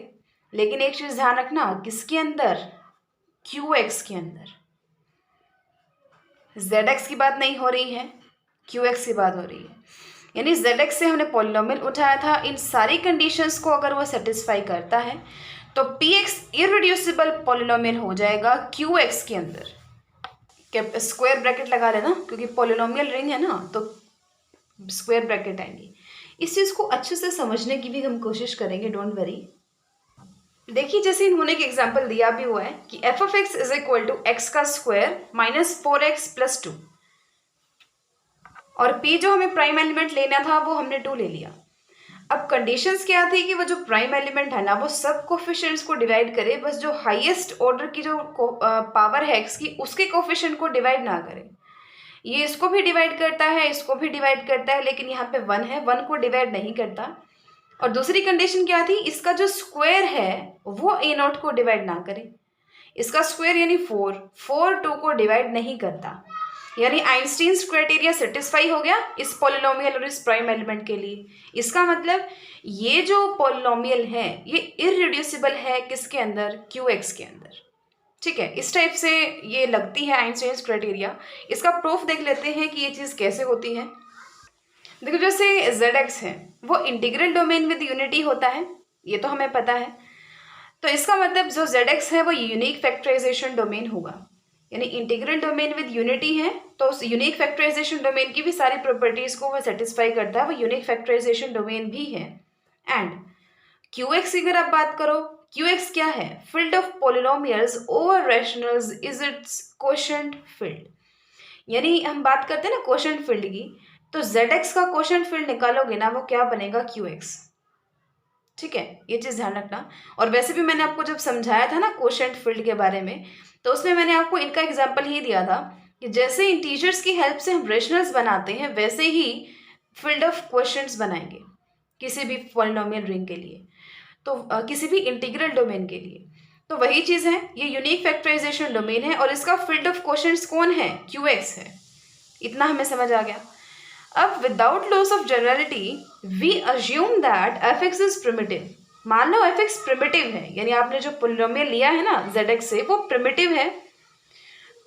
लेकिन एक चीज़ ध्यान रखना, किसके अंदर? Qx के अंदर। जेड एक्स की बात नहीं हो रही है, क्यू एक्स की बात हो रही है। यानी जेड एक्स से हमने पॉलिनोमियल उठाया था, इन सारी कंडीशंस को अगर वो सेटिस्फाई करता है तो पी एक्स इररिड्यूसिबल पॉलिनोमियल हो जाएगा क्यू एक्स के अंदर। क्या स्क्वायर ब्रैकेट लगा लेना, क्योंकि पॉलिनोमियल रिंग है ना, तो स्क्वायर ब्रैकेट आएंगी। इस चीज़ को अच्छे से समझने की भी हम कोशिश करेंगे, डोंट वरी। देखिए जैसे इन्होंने एक एग्जाम्पल दिया भी हुआ है कि F of X is equal to X का स्क्वायर माइनस 4x प्लस 2, और p जो हमें प्राइम एलिमेंट लेना था वो हमने 2 ले लिया। अब कंडीशंस क्या थी कि वो जो प्राइम एलिमेंट है ना वो सब कोफिशिएंट्स को डिवाइड करे, बस जो हाईएस्ट ऑर्डर की जो पावर है एक्स की उसके कोफिशिएंट को डिवाइड ना करे। ये इसको भी डिवाइड करता है, इसको भी डिवाइड करता है, लेकिन यहाँ पे 1 है, 1 को डिवाइड नहीं करता। और दूसरी कंडीशन क्या थी, इसका जो स्क्वायर है वो ए नॉट को डिवाइड ना करे। इसका स्क्वायर यानी 4 2 को डिवाइड नहीं करता। यानी आइंस्टीन्स क्राइटेरिया सेटिस्फाई हो गया इस पॉलिनोमियल और इस प्राइम एलिमेंट के लिए। इसका मतलब ये जो पॉलिनोमियल है ये इररिड्यूसिबल है किसके अंदर, क्यू एक्स के अंदर। ठीक है, इस टाइप से ये लगती है आइंस्टीन्स क्राइटेरिया। इसका प्रूफ देख लेते हैं कि ये चीज़ कैसे होती है। देखो जैसे ZX है वो इंटीग्रल डोमेन विद यूनिटी होता है, ये तो हमें पता है। तो इसका मतलब जो ZX है वो यूनिक फैक्टराइजेशन डोमेन होगा। यानी इंटीग्रल डोमेन विद यूनिटी है तो उस यूनिक फैक्टराइजेशन डोमेन की भी सारी प्रॉपर्टीज को वो सेटिस्फाई करता है, वो यूनिक फैक्टराइजेशन डोमेन भी है। एंड QX की अगर आप बात करो, QX क्या है, field of polynomials over rationals is it's quotient field. यानी हम बात करते हैं ना क्वोशंट फील्ड की, तो ZX का क्वोशंट फील्ड निकालोगे ना वो क्या बनेगा, QX। ठीक है, ये चीज़ ध्यान रखना। और वैसे भी मैंने आपको जब समझाया था ना क्वोशंट फील्ड के बारे में, तो उसमें मैंने आपको इनका एग्जाम्पल ही दिया था कि जैसे इंटीजर्स की हेल्प से हम रेशनल्स बनाते हैं वैसे ही फील्ड ऑफ क्वोशंट्स बनाएंगे किसी भी पॉलिनोमियल रिंग के लिए, तो किसी भी इंटीग्रल डोमेन के लिए। तो वही चीज़ है, ये यूनिक फैक्टराइजेशन डोमेन है और इसका फील्ड ऑफ क्वोशंट्स कौन है, QX है। इतना हमें समझ आ गया। अब without loss of generality we assume that F X is primitive. मान लो एफ एक्स प्रिमिटिव है, यानी आपने जो पोलिनोमियल लिया है ना ZX से वो प्रिमिटिव है।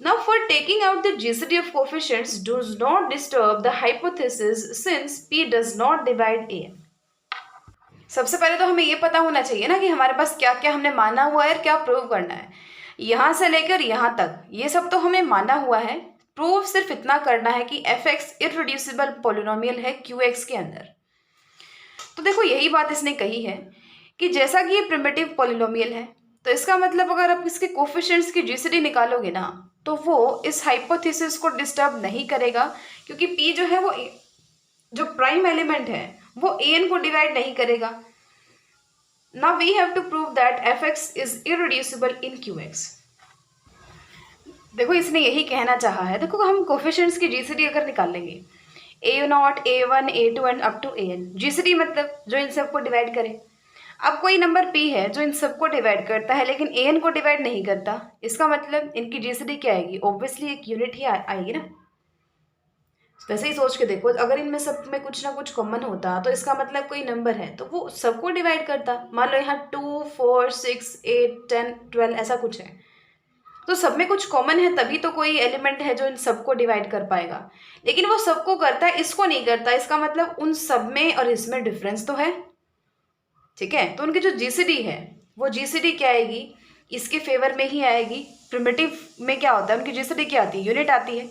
Now for taking out the GCD of coefficients does not disturb the hypothesis since P does not divide A। सबसे पहले तो हमें ये पता होना चाहिए ना कि हमारे पास क्या क्या हमने माना हुआ है और क्या प्रूव करना है। यहाँ से लेकर यहाँ तक ये सब तो हमें माना हुआ है, प्रूव सिर्फ इतना करना है कि एफ एक्स इररिड्यूसिबल पॉलिनोमियल है क्यू एक्स के अंदर। तो देखो यही बात इसने कही है कि जैसा कि ये प्रिमिटिव पॉलिनोमियल है तो इसका मतलब अगर आप इसके कोफिशिएंट्स की जीसीडी निकालोगे ना तो वो इस हाइपोथेसिस को डिस्टर्ब नहीं करेगा, क्योंकि पी जो है वो जो प्राइम एलिमेंट है वो एन को डिवाइड नहीं करेगा। Now we have to prove that F X is irreducible in Q X. देखो इसने यही कहना चाहा है, देखो हम कोफिशिएंट्स की जीसीडी अगर निकाल लेंगे A0 A1 A2 and up to AN, GCD मतलब जो इन सबको डिवाइड करे। अब कोई नंबर P है जो इन सबको डिवाइड करता है लेकिन AN को डिवाइड नहीं करता, इसका मतलब इनकी जीसीडी क्या आएगी, ऑब्वियसली एक यूनिट ही आएगी ना। वैसे ही सोच के देखो, अगर इनमें सब में कुछ ना कुछ कॉमन होता तो इसका मतलब कोई नंबर है तो वो सबको डिवाइड करता। मान लो यहाँ 2 4 6 8 10 12 ऐसा कुछ है, तो सब में कुछ कॉमन है तभी तो कोई एलिमेंट है जो इन सबको डिवाइड कर पाएगा। लेकिन वो सबको करता है, इसको नहीं करता, इसका मतलब उन सब में और इसमें डिफरेंस तो है। ठीक है, तो उनकी जो जीसीडी है वो जीसीडी क्या आएगी, इसके फेवर में ही आएगी। प्रिमिटिव में क्या होता है, उनकी जीसीडी क्या आती है, यूनिट आती है।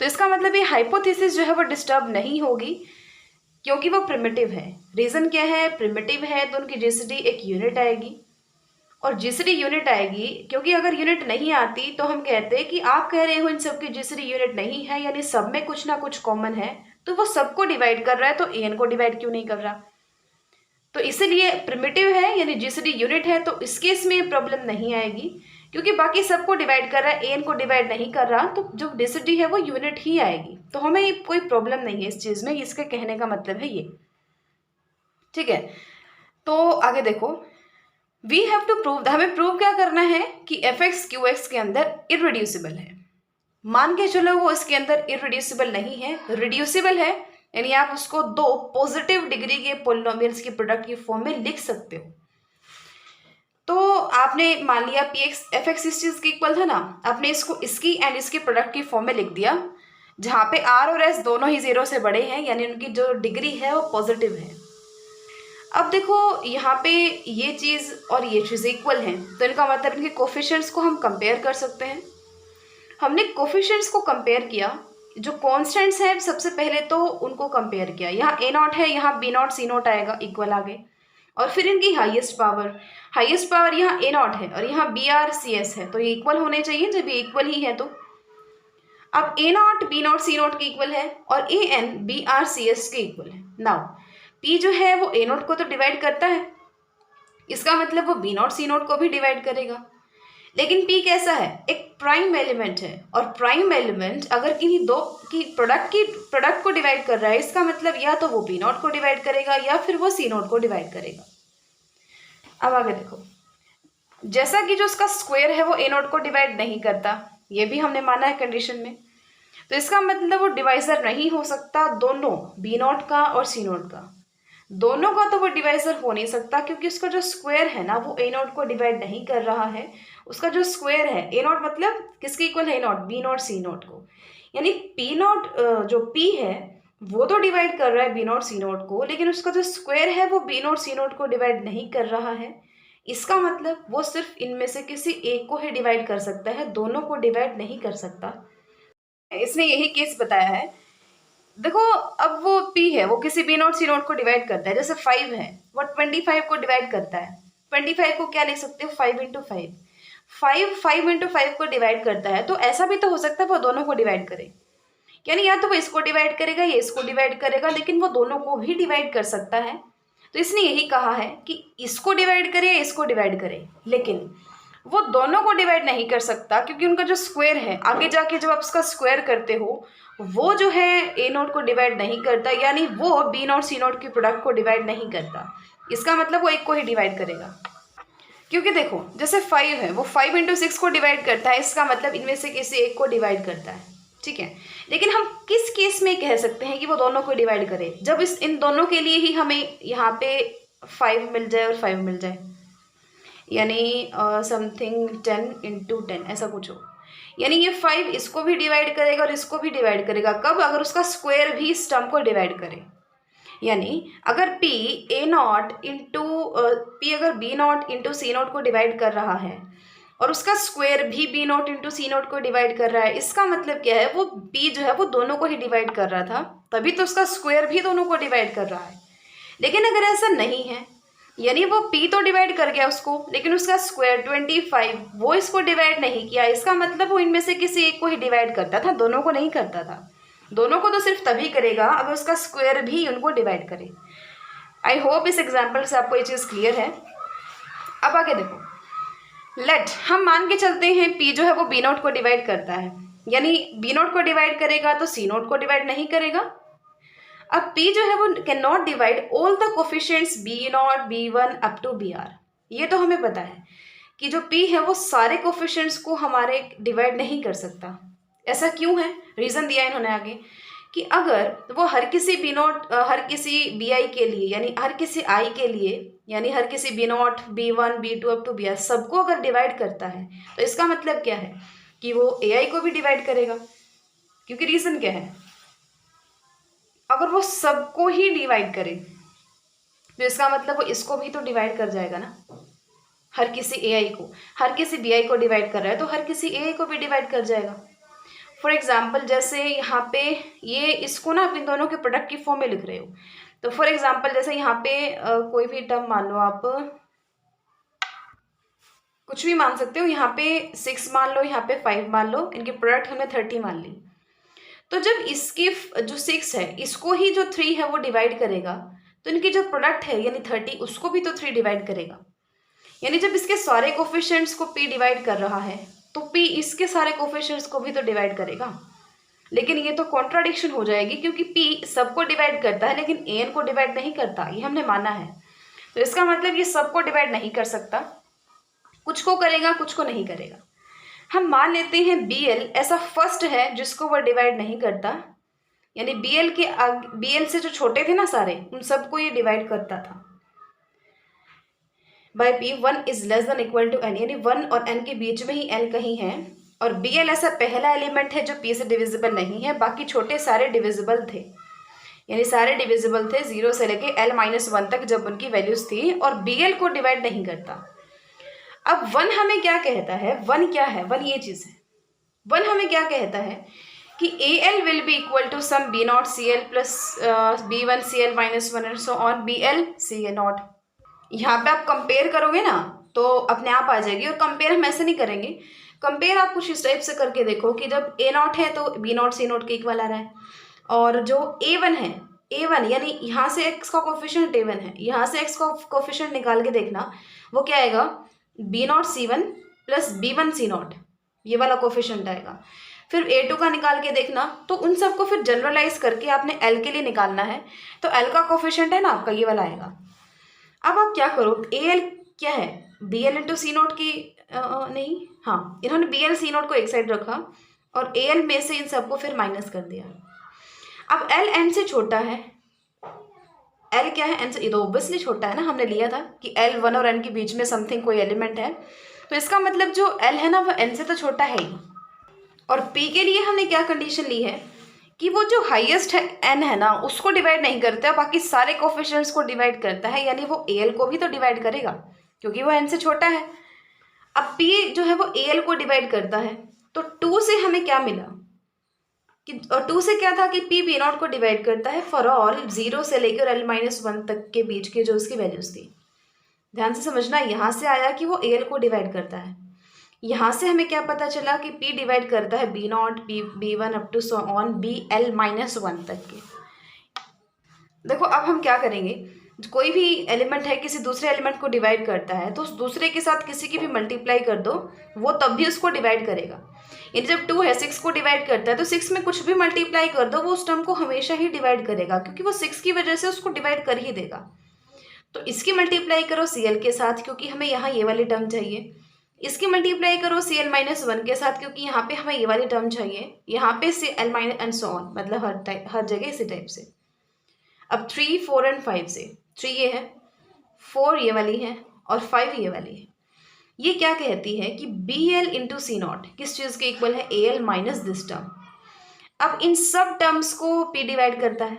तो इसका मतलब ये हाइपोथेसिस जो है वो डिस्टर्ब नहीं होगी क्योंकि वो प्रिमिटिव है। रीज़न क्या है, प्रिमिटिव है तो उनकी जीसीडी एक यूनिट आएगी, और जीसीडी यूनिट आएगी क्योंकि अगर यूनिट नहीं आती तो हम कहते हैं कि आप कह रहे हो इन सब की जीसीडी यूनिट नहीं है, यानी सब में कुछ ना कुछ कॉमन है, तो वो सबको डिवाइड कर रहा है तो एन को डिवाइड क्यों नहीं कर रहा। तो इसीलिए प्रिमिटिव है यानी जीसीडी यूनिट है, तो इस केस में प्रॉब्लम नहीं आएगी क्योंकि बाकी सबको डिवाइड कर रहा है, एन को डिवाइड नहीं कर रहा, तो जो जीसीडी है वो यूनिट ही आएगी। तो हमें कोई प्रॉब्लम नहीं है इस चीज़ में, इसके कहने का मतलब है ये। ठीक है, तो आगे देखो, वी हैव टू प्रूव, हमें प्रूव क्या करना है कि एफ एक्स क्यू एक्स के अंदर इररिड्यूसिबल है। मान के चलो वो इसके अंदर इररिड्यूसिबल नहीं है, रिड्यूसिबल है, यानी आप उसको 2 पॉजिटिव डिग्री के पोलिनोमियल्स के प्रोडक्ट की फॉर्म में लिख सकते हो। तो आपने मान लिया पी एक्स एफ एक्स इस चीज़ के इक्वल था ना, आपने इसको इसकी एंड इसके प्रोडक्ट की फॉर्म में लिख दिया। जहाँ पे आर और एस दोनों ही जीरो से बड़े हैं, यानी उनकी जो डिग्री है वो पॉजिटिव है। अब देखो यहाँ पे ये चीज़ और ये चीज़ इक्वल हैं, तो इनका मतलब इनके कोफिशिएंट्स को हम कंपेयर कर सकते हैं। हमने कोफिशिएंट्स को कंपेयर किया, जो कॉन्स्टेंट्स हैं सबसे पहले तो उनको कंपेयर किया। यहाँ ए नॉट है, यहाँ बी नॉट सी नॉट आएगा, इक्वल आगे। और फिर इनकी हाईएस्ट पावर यहाँ ए नॉट है और यहाँ बी आर सी एस है, तो ये इक्वल होने चाहिए। जब ये इक्वल ही है तो अब A not B not C not के इक्वल है और A N B R C S के इक्वल है। नाउ पी जो है वो ए नॉट को तो डिवाइड करता है, इसका मतलब वो बी नॉट सी नॉट को भी डिवाइड करेगा। लेकिन पी कैसा है, एक प्राइम एलिमेंट है, और प्राइम एलिमेंट अगर किन्हीं दो की प्रोडक्ट को डिवाइड कर रहा है, इसका मतलब या तो वो बी नॉट को डिवाइड करेगा या फिर वो सी नॉट को डिवाइड करेगा। अब आगे देखो, जैसा कि जो उसका स्क्वायर है वो ए नॉट को डिवाइड नहीं करता, ये भी हमने माना है कंडीशन में, तो इसका मतलब वो डिवाइजर नहीं हो सकता दोनों बी नॉट का और सी नॉट का। दोनों का तो वो डिवाइजर हो नहीं सकता, क्योंकि उसका जो स्क्वायर है ना वो ए नॉट को डिवाइड नहीं कर रहा है। उसका जो स्क्वायर है ए नॉट मतलब किसके इक्वल है, A not B not C not को, यानी पी नॉट जो पी है वो तो डिवाइड कर रहा है बी नॉट सी नॉट को, लेकिन उसका जो स्क्वायर है वो बी नॉट सी नॉट को डिवाइड नहीं कर रहा है। इसका मतलब वो सिर्फ इनमें से किसी एक को ही डिवाइड कर सकता है, दोनों को डिवाइड नहीं कर सकता। इसने यही केस बताया है। देखो अब वो p है वो किसी बी नॉट सी नॉट को डिवाइड करता है, जैसे 5 है वो 25 को डिवाइड करता है। 25 को क्या लिख सकते हो, 5 इंटू 5 इंटू 5 को डिवाइड करता है। तो ऐसा भी तो हो सकता है वो दोनों को डिवाइड करे, यानी या तो वो इसको डिवाइड करेगा या इसको डिवाइड करेगा, लेकिन वो दोनों को भी डिवाइड कर सकता है। तो इसने यही कहा है कि इसको डिवाइड करे या इसको डिवाइड करे, लेकिन वो दोनों को डिवाइड नहीं कर सकता, क्योंकि उनका जो स्क्वायर है आगे जाके जब आप उसका स्क्वायर करते हो वो जो है ए नोट को डिवाइड नहीं करता, यानी वो बी नॉट सी नॉट की प्रोडक्ट को डिवाइड नहीं करता। इसका मतलब वो एक को ही डिवाइड करेगा, क्योंकि देखो जैसे 5 है वो 5 इंटू 6 को डिवाइड करता है, इसका मतलब इनमें से किसी एक को डिवाइड करता है, ठीक है। लेकिन हम किस केस में कह सकते हैं कि वो दोनों को डिवाइड करे, जब इन दोनों के लिए ही हमें यहाँ पे 5 मिल जाए और 5 मिल जाए, यानी समथिंग 10 इंटू 10 ऐसा कुछ हो, यानी ये 5 इसको भी डिवाइड करेगा और इसको भी डिवाइड करेगा। कब, अगर उसका स्क्वायर भी इस टर्म को डिवाइड करे, यानी अगर p A not into P अगर B not into C not को डिवाइड कर रहा है और उसका स्क्वायर भी B not into C not को डिवाइड कर रहा है, इसका मतलब क्या है, वो p जो है वो दोनों को ही डिवाइड कर रहा था, तभी तो उसका स्क्वायर भी दोनों को डिवाइड कर रहा है। लेकिन अगर ऐसा नहीं है, यानी वो p तो डिवाइड कर गया उसको, लेकिन उसका स्क्वायर 25 वो इसको डिवाइड नहीं किया, इसका मतलब वो इनमें से किसी एक को ही डिवाइड करता था, दोनों को नहीं करता था। दोनों को तो सिर्फ तभी करेगा अगर उसका स्क्वायर भी उनको डिवाइड करे। आई होप इस एग्जाम्पल से आपको ये चीज़ क्लियर है। अब आगे देखो, लेट हम मान के चलते हैं p जो है वो b नॉट को डिवाइड करता है, यानी b नॉट को डिवाइड करेगा तो c नॉट को डिवाइड नहीं करेगा। अब p जो है वो can not divide all the coefficients b not b1 up to br। ये तो हमें पता है कि जो p है वो सारे कोफिशिएंट्स को हमारे डिवाइड नहीं कर सकता। ऐसा क्यों है, रीज़न दिया इन्होंने आगे कि अगर वो हर किसी बी नॉट हर किसी बी आई के लिए, यानी हर किसी आई के लिए, यानी हर किसी B naught b1 b2 up to br सबको अगर डिवाइड करता है, तो इसका मतलब क्या है कि वो ए आई को भी डिवाइड करेगा। क्योंकि रीज़न क्या है, अगर वो सबको ही डिवाइड करे तो इसका मतलब वो इसको भी तो डिवाइड कर जाएगा ना। हर किसी ए आई को, हर किसी बी आई को डिवाइड कर रहा है तो हर किसी ए आई को भी डिवाइड कर जाएगा। फॉर एग्जाम्पल जैसे यहाँ पे ये इसको ना आप इन दोनों के प्रोडक्ट की फॉर्म में लिख रहे हो, तो फॉर एग्जाम्पल जैसे यहाँ पे कोई भी टर्म मान लो, आप कुछ भी मान सकते हो, यहाँ पे 6 मान लो, यहाँ पे 5 मान लो, इनकी प्रोडक्ट हमने 30 मान ली। तो जब इसकी जो 6 है इसको ही जो 3 है वो डिवाइड करेगा, तो इनकी जो प्रोडक्ट है यानी 30 उसको भी तो 3 डिवाइड करेगा। यानी जब इसके सारे कोफिशिएंट्स को p डिवाइड कर रहा है तो p इसके सारे कोफिशिएंट्स को भी तो डिवाइड करेगा। लेकिन ये तो कॉन्ट्राडिक्शन हो जाएगी, क्योंकि p सबको डिवाइड करता है लेकिन an को डिवाइड नहीं करता, ये हमने माना है। तो इसका मतलब ये सबको डिवाइड नहीं कर सकता, कुछ को करेगा कुछ को नहीं करेगा। हम मान लेते हैं bl ऐसा फर्स्ट है जिसको वह डिवाइड नहीं करता, यानी bl से जो छोटे थे ना सारे, उन सबको ये डिवाइड करता था। By p 1 is less than equal to n, यानी 1 और n के बीच में ही n कहीं है, और बी एल ऐसा पहला एलिमेंट है जो पी से डिविजिबल नहीं है, बाकी छोटे सारे डिविजिबल थे, यानी सारे डिविजिबल थे 0 से लेके L-1 तक जब उनकी वैल्यूज थी, और बी एल को डिवाइड नहीं करता। अब वन हमें क्या कहता है, वन क्या है, वन ये चीज़ है, वन हमें क्या कहता है कि A L will be equal to sum B not C L plus B one C L minus one and so on B L C A naught. यहाँ पे आप कंपेयर करोगे ना तो अपने आप आ जाएगी, और कंपेयर हम ऐसे नहीं करेंगे, कंपेयर आप कुछ इस टाइप से करके देखो कि जब ए नॉट है तो बी नॉट सी नॉट के इक्वल आ रहा है, और जो ए वन है, ए वन यानी यहाँ से एक्स का कोफिशिएंट ए वन है, यहाँ से एक्स का कोफिशिएंट निकाल के देखना वो क्या आएगा, B not C one plus B one C naught, ये वाला कोफिशिएंट आएगा। फिर ए टू का निकाल के देखना, तो उन सबको फिर जनरलाइज करके आपने एल के लिए निकालना है, तो एल का कोफिशिएंट है ना आपका ये वाला आएगा। अब आप क्या करो, ए एल क्या है, बी एल इंटू सी नोट की नहीं, हाँ इन्होंने बी एल सी नोट को एक साइड रखा और ए एल में से इन सबको फिर माइनस कर दिया। अब एल एन से छोटा है, एल क्या है एन से, ये तो ऑब्वियसली छोटा है ना, हमने लिया था कि एल वन और एन के बीच में समथिंग कोई एलिमेंट है, तो इसका मतलब जो एल है ना वो एन से तो छोटा है ही। और पी के लिए हमने क्या कंडीशन ली है कि वो जो हाईएस्ट है एन है ना उसको डिवाइड नहीं करता, बाकी सारे कोफिशिएंट्स को डिवाइड करता है, यानी वो ए एल को भी तो डिवाइड करेगा क्योंकि वो एन से छोटा है। अब पी जो है वो ए एल को डिवाइड करता है, तो 2 से हमें क्या मिला कि, और 2 से क्या था कि पी बी नॉट को डिवाइड करता है फॉर ऑल 0 से लेकर L-1 तक के बीच के जो उसकी वैल्यूज थी। ध्यान से समझना, यहाँ से आया कि वो ए एल को डिवाइड करता है, यहाँ से हमें क्या पता चला कि P डिवाइड करता है B naught B one up to so on BL-1 तक के। देखो अब हम क्या करेंगे, कोई भी एलिमेंट है किसी दूसरे एलिमेंट को डिवाइड करता है तो उस दूसरे के साथ किसी की भी मल्टीप्लाई कर दो, वो तब भी उसको डिवाइड करेगा। यानी जब 2 है 6 को डिवाइड करता है तो 6 में कुछ भी मल्टीप्लाई कर दो वो उस टर्म को हमेशा ही डिवाइड करेगा, क्योंकि वो 6 की वजह से उसको डिवाइड कर ही देगा। तो इसकी मल्टीप्लाई करो CL के साथ, क्योंकि हमें यहाँ ये वाली टर्म चाहिए, इसकी मल्टीप्लाई करो CL-1 के साथ, क्योंकि यहाँ पे हमें ये वाली टर्म चाहिए, यहाँ पे CL- एंड सो ऑन, मतलब हर जगह इसी टाइप से। अब 3, 4 एंड 5 से, 3 ये है, 4 ये वाली है और 5 ये वाली है। ये क्या कहती है कि BL इंटू सी नॉट किस चीज़ के इक्वल है, AL माइनस दिस टर्म। अब इन सब टर्म्स को P डिवाइड करता है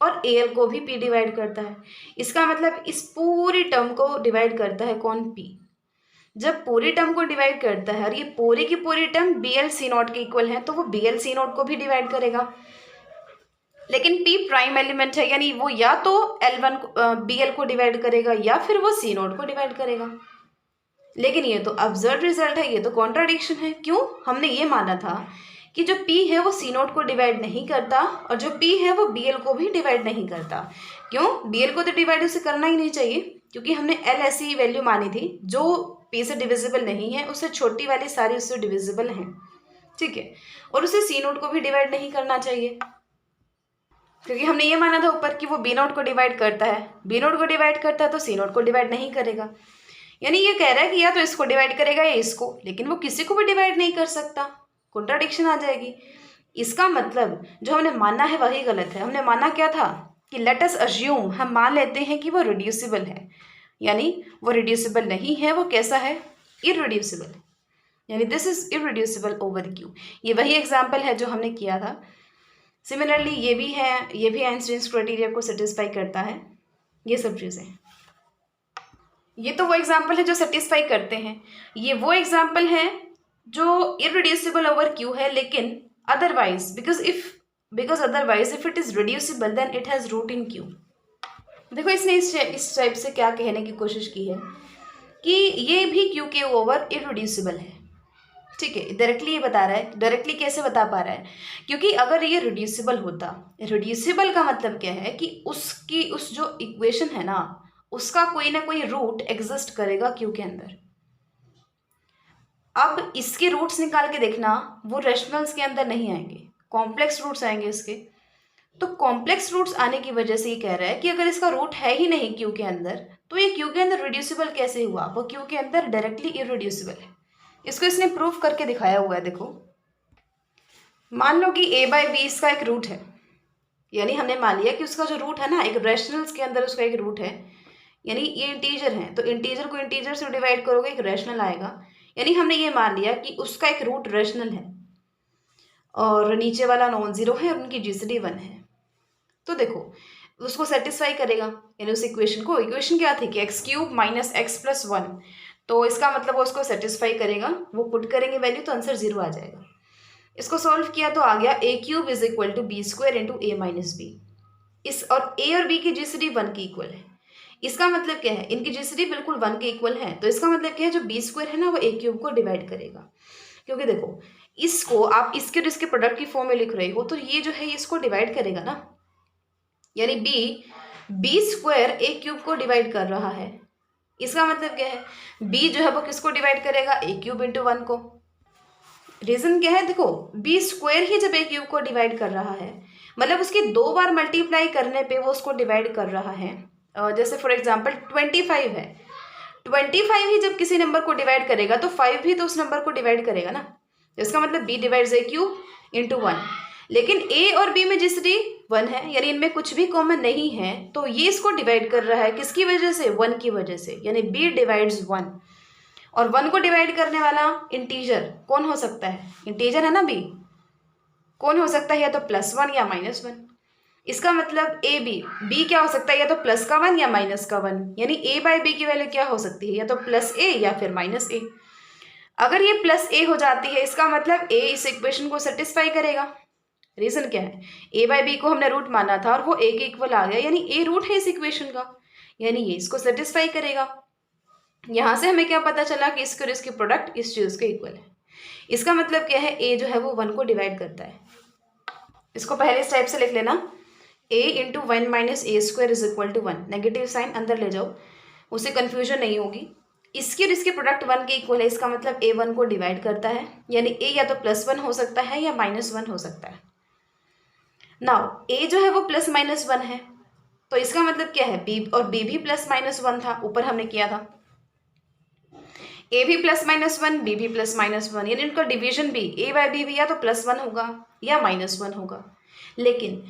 और AL को भी P डिवाइड करता है, इसका मतलब इस पूरी टर्म को डिवाइड करता है कौन, P। जब पूरी टर्म को डिवाइड करता है और ये पूरी की पूरी टर्म BL सी नॉट के इक्वल है, तो वो BL सी नॉट को भी डिवाइड करेगा। लेकिन P प्राइम एलिमेंट है, यानी वो या तो L1 BL को डिवाइड करेगा या फिर वो सी नॉट को डिवाइड करेगा। लेकिन ये तो अब्सर्ड रिजल्ट है, ये तो कॉन्ट्राडिक्शन है। क्यों, हमने ये माना था कि जो P है वो सी नॉट को डिवाइड नहीं करता और जो P है वो BL को भी डिवाइड नहीं करता। क्यों, BL को तो डिवाइड उसे करना ही नहीं चाहिए, क्योंकि हमने L ऐसी वैल्यू मानी थी जो P से डिविजिबल नहीं है, उससे छोटी वाली सारी उससे डिविजिबल हैं, ठीक है। और उसे सी नोट को भी डिवाइड नहीं करना चाहिए, क्योंकि हमने ये माना था ऊपर कि वो बी नोट को डिवाइड करता है, बी नोट को डिवाइड करता है तो सी नोट को डिवाइड नहीं करेगा। यानी ये कह रहा है कि या तो इसको डिवाइड करेगा या इसको, लेकिन वो किसी को भी डिवाइड नहीं कर सकता, कॉन्ट्राडिक्शन आ जाएगी। इसका मतलब जो हमने माना है वही गलत है। हमने माना क्या था कि लेट अस अज्यूम, हम मान लेते हैं कि वो रिड्यूसिबल है, यानी वो रिड्यूसिबल नहीं है, वो कैसा है, इररिड्यूसिबल, यानी this is irreducible over Q. ये वही एग्जाम्पल है जो हमने किया था। सिमिलरली ये भी है, ये भी आइंस्टाइन्स क्राइटेरिया को सेटिस्फाई करता है, ये सब चीज़ें। ये तो वो एग्जाम्पल है जो सेटिस्फाई करते हैं, ये वो एग्जाम्पल है जो इररिड्यूसिबल ओवर क्यू है, लेकिन otherwise because otherwise if it is reducible then it has root in Q. देखो इसने इस टाइप से क्या कहने की कोशिश की है कि ये भी क्यू के ओवर इररिड्यूसिबल है, ठीक है। डायरेक्टली ये बता रहा है, डायरेक्टली कैसे बता पा रहा है, क्योंकि अगर ये रिड्यूसिबल होता, रिड्यूसिबल का मतलब क्या है कि उसकी उस जो इक्वेशन है ना उसका कोई ना कोई रूट एग्जिस्ट करेगा क्यू के अंदर। अब इसके रूट्स निकाल के देखना, वो रेशनल्स के अंदर नहीं आएंगे, कॉम्प्लेक्स रूट्स आएंगे इसके। तो कॉम्प्लेक्स रूट्स आने की वजह से ये कह रहा है कि अगर इसका रूट है ही नहीं क्यू के अंदर, तो ये क्यू के अंदर रिड्यूसिबल कैसे हुआ, वो क्यू के अंदर डायरेक्टली इररिड्यूसिबल है। इसको इसने प्रूफ करके दिखाया हुआ है। देखो मान लो कि a/b इसका एक रूट है, यानी हमने मान लिया कि उसका जो रूट है ना एक रेशनल्स के अंदर उसका एक रूट है, यानी ये इंटीजर है, तो इंटीजर को इंटीजर से डिवाइड करोगे एक रैशनल आएगा, यानी हमने ये मान लिया कि उसका एक रूट रेशनल है और नीचे वाला नॉन जीरो है और उनकी जीसीडी 1 है। तो देखो उसको सेटिस्फाई करेगा, यानी उस इक्वेशन को, इक्वेशन क्या थी कि x cube minus x plus one, तो इसका मतलब वो उसको सेटिस्फाई करेगा। वो पुट करेंगे वैल्यू तो आंसर जीरो आ जाएगा। इसको सॉल्व किया तो आ गया a cube is equal to b square into a minus b. इस और ए और बी की जीसीडी 1 की इक्वल है। इसका मतलब क्या है, इनकी जीसीडी बिल्कुल 1 के इक्वल है, तो इसका मतलब क्या है, जो बी स्क्वायर है ना वो ए क्यूब को डिवाइड करेगा। क्योंकि देखो इसको आप इसके और इसके प्रोडक्ट की फॉर्म में लिख रहे हो, तो ये जो है इसको डिवाइड करेगा ना, यानी बी स्क्वायर ए क्यूब को डिवाइड कर रहा है। इसका मतलब क्या है, बी जो है वो किसको डिवाइड करेगा, ए क्यूब इंटू 1 को। रीजन क्या है, देखो बी स्क्वायर ही जब ए क्यूब को डिवाइड कर रहा है, मतलब उसके 2 बार मल्टीप्लाई करने पे वो उसको डिवाइड कर रहा है। जैसे फॉर एग्जांपल 25 है, 25 ही जब किसी नंबर को डिवाइड करेगा तो 5 भी तो उस नंबर को डिवाइड करेगा ना। तो इसका मतलब बी डिवाइड्स ए क्यूब इंटू 1। लेकिन ए और बी में जिसडी 1 है, यानी इनमें कुछ भी कॉमन नहीं है, तो ये इसको डिवाइड कर रहा है किसकी वजह से, 1 की वजह से, यानी बी डिवाइड्स 1। और 1 को डिवाइड करने वाला इंटीजर कौन हो सकता है, इंटीजर है ना बी, कौन हो सकता है, या तो +1 या -1। इसका मतलब ए बी क्या हो सकता है, या तो प्लस का 1 या माइनस का 1, यानी ए बाई बी की वैल्यू क्या हो सकती है, या तो +a या फिर -a। अगर ये +a हो जाती है, इसका मतलब a इस इक्वेशन को सेटिस्फाई करेगा। रीजन क्या है, a बाई बी को हमने रूट माना था और वो a के इक्वल आ गया, यानी a रूट है इस इक्वेशन का, यानी ये इसको सेटिस्फाई करेगा। यहाँ से हमें क्या पता चला कि इसके और इसके प्रोडक्ट इस चीज के इक्वल है। इसका मतलब क्या है, a जो है वो 1 को डिवाइड करता है। इसको पहले स्टेप से लिख लेना, a into 1 minus A square is equal to 1, negative sign अंदर ले जाओ, उससे कन्फ्यूजन नहीं होगी। इसके और इसके प्रोडक्ट 1 के इक्वल है, इसका मतलब a 1 को डिवाइड करता है, यानी a या तो +1 हो सकता है या -1 हो सकता है। नाउ a जो है वो +-1 है, तो इसका मतलब क्या है, b और b भी +-1 था, ऊपर हमने किया था। a भी +-1, b भी +-1, यानी इनका डिवीजन भी a बाई b भी या तो +1 होगा या -1 होगा। लेकिन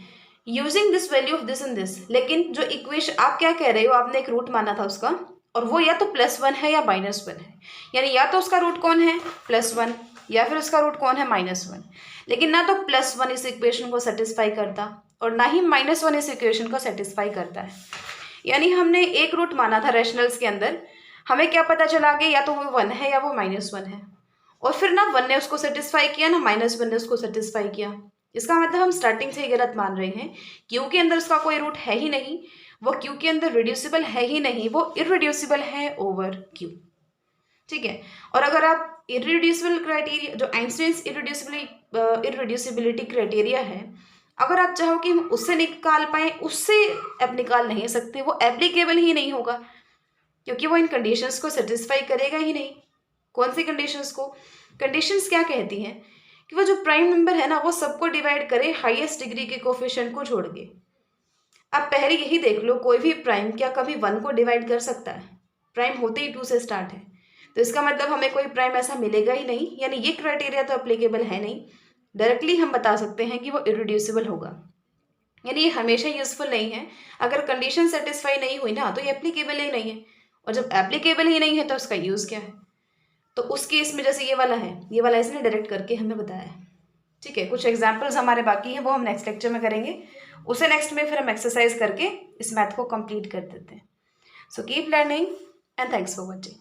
using this value of this and this, लेकिन जो इक्वेशन आप क्या कह रहे हो, आपने एक रूट माना था उसका, और वो या तो +1 है या -1 है, यानी या तो उसका रूट कौन है, +1, या फिर उसका रूट कौन है, -1। लेकिन ना तो +1 इस इक्वेशन को सेटिस्फाई करता और ना ही -1 इस इक्वेशन को सेटिस्फाई करता है। यानी हमने एक रूट माना था रैशनल्स के अंदर, हमें क्या पता चला कि या तो वो 1 है या वो -1 है, और फिर ना 1 ने उसको सेटिस्फाई किया ना -1 ने उसको सेटिस्फाई किया। इसका मतलब हम स्टार्टिंग से ही गलत मान रहे हैं, क्यू के अंदर उसका कोई रूट है ही नहीं, वो क्यू के अंदर रिड्यूसिबल है ही नहीं, वो इररिड्यूसिबल है ओवर क्यू। ठीक है, और अगर आप इररिड्यूसिबल क्राइटेरिया, जो आइंस्टाइन्स इररिड्यूसिबिलिटी क्राइटेरिया है, अगर आप चाहो कि हम उससे निकाल पाए, उससे आप निकाल नहीं सकते, वो एप्लीकेबल ही नहीं होगा, क्योंकि वो इन कंडीशंस को सेटिस्फाई करेगा ही नहीं। कौन सी कंडीशंस को, कंडीशंस क्या कहती हैं कि वो जो प्राइम नंबर है ना वो सबको डिवाइड करे हाईएस्ट डिग्री के कोफिशिएंट को छोड़ के। आप पहले यही देख लो, कोई भी प्राइम क्या कभी 1 को डिवाइड कर सकता है, प्राइम होते ही 2 से स्टार्ट है, तो इसका मतलब हमें कोई प्राइम ऐसा मिलेगा ही नहीं, यानी ये क्राइटेरिया तो अप्लीकेबल है नहीं। डायरेक्टली हम बता सकते हैं कि वो इरिड्यूसिबल होगा, यानी ये हमेशा यूजफुल नहीं है। अगर कंडीशन सेटिस्फाई नहीं हुई ना तो ये एप्लीकेबल ही नहीं है, और जब एप्लीकेबल ही नहीं है तो उसका यूज़ क्या है। तो उस केस में जैसे ये वाला है, ये वाला इसने डायरेक्ट करके हमें बताया है। ठीक है, कुछ एग्जाम्पल्स हमारे बाकी हैं, वो हम नेक्स्ट लेक्चर में करेंगे, उसे नेक्स्ट में फिर हम एक्सरसाइज करके इस मैथ को कंप्लीट कर देते हैं। So keep learning and thanks for watching.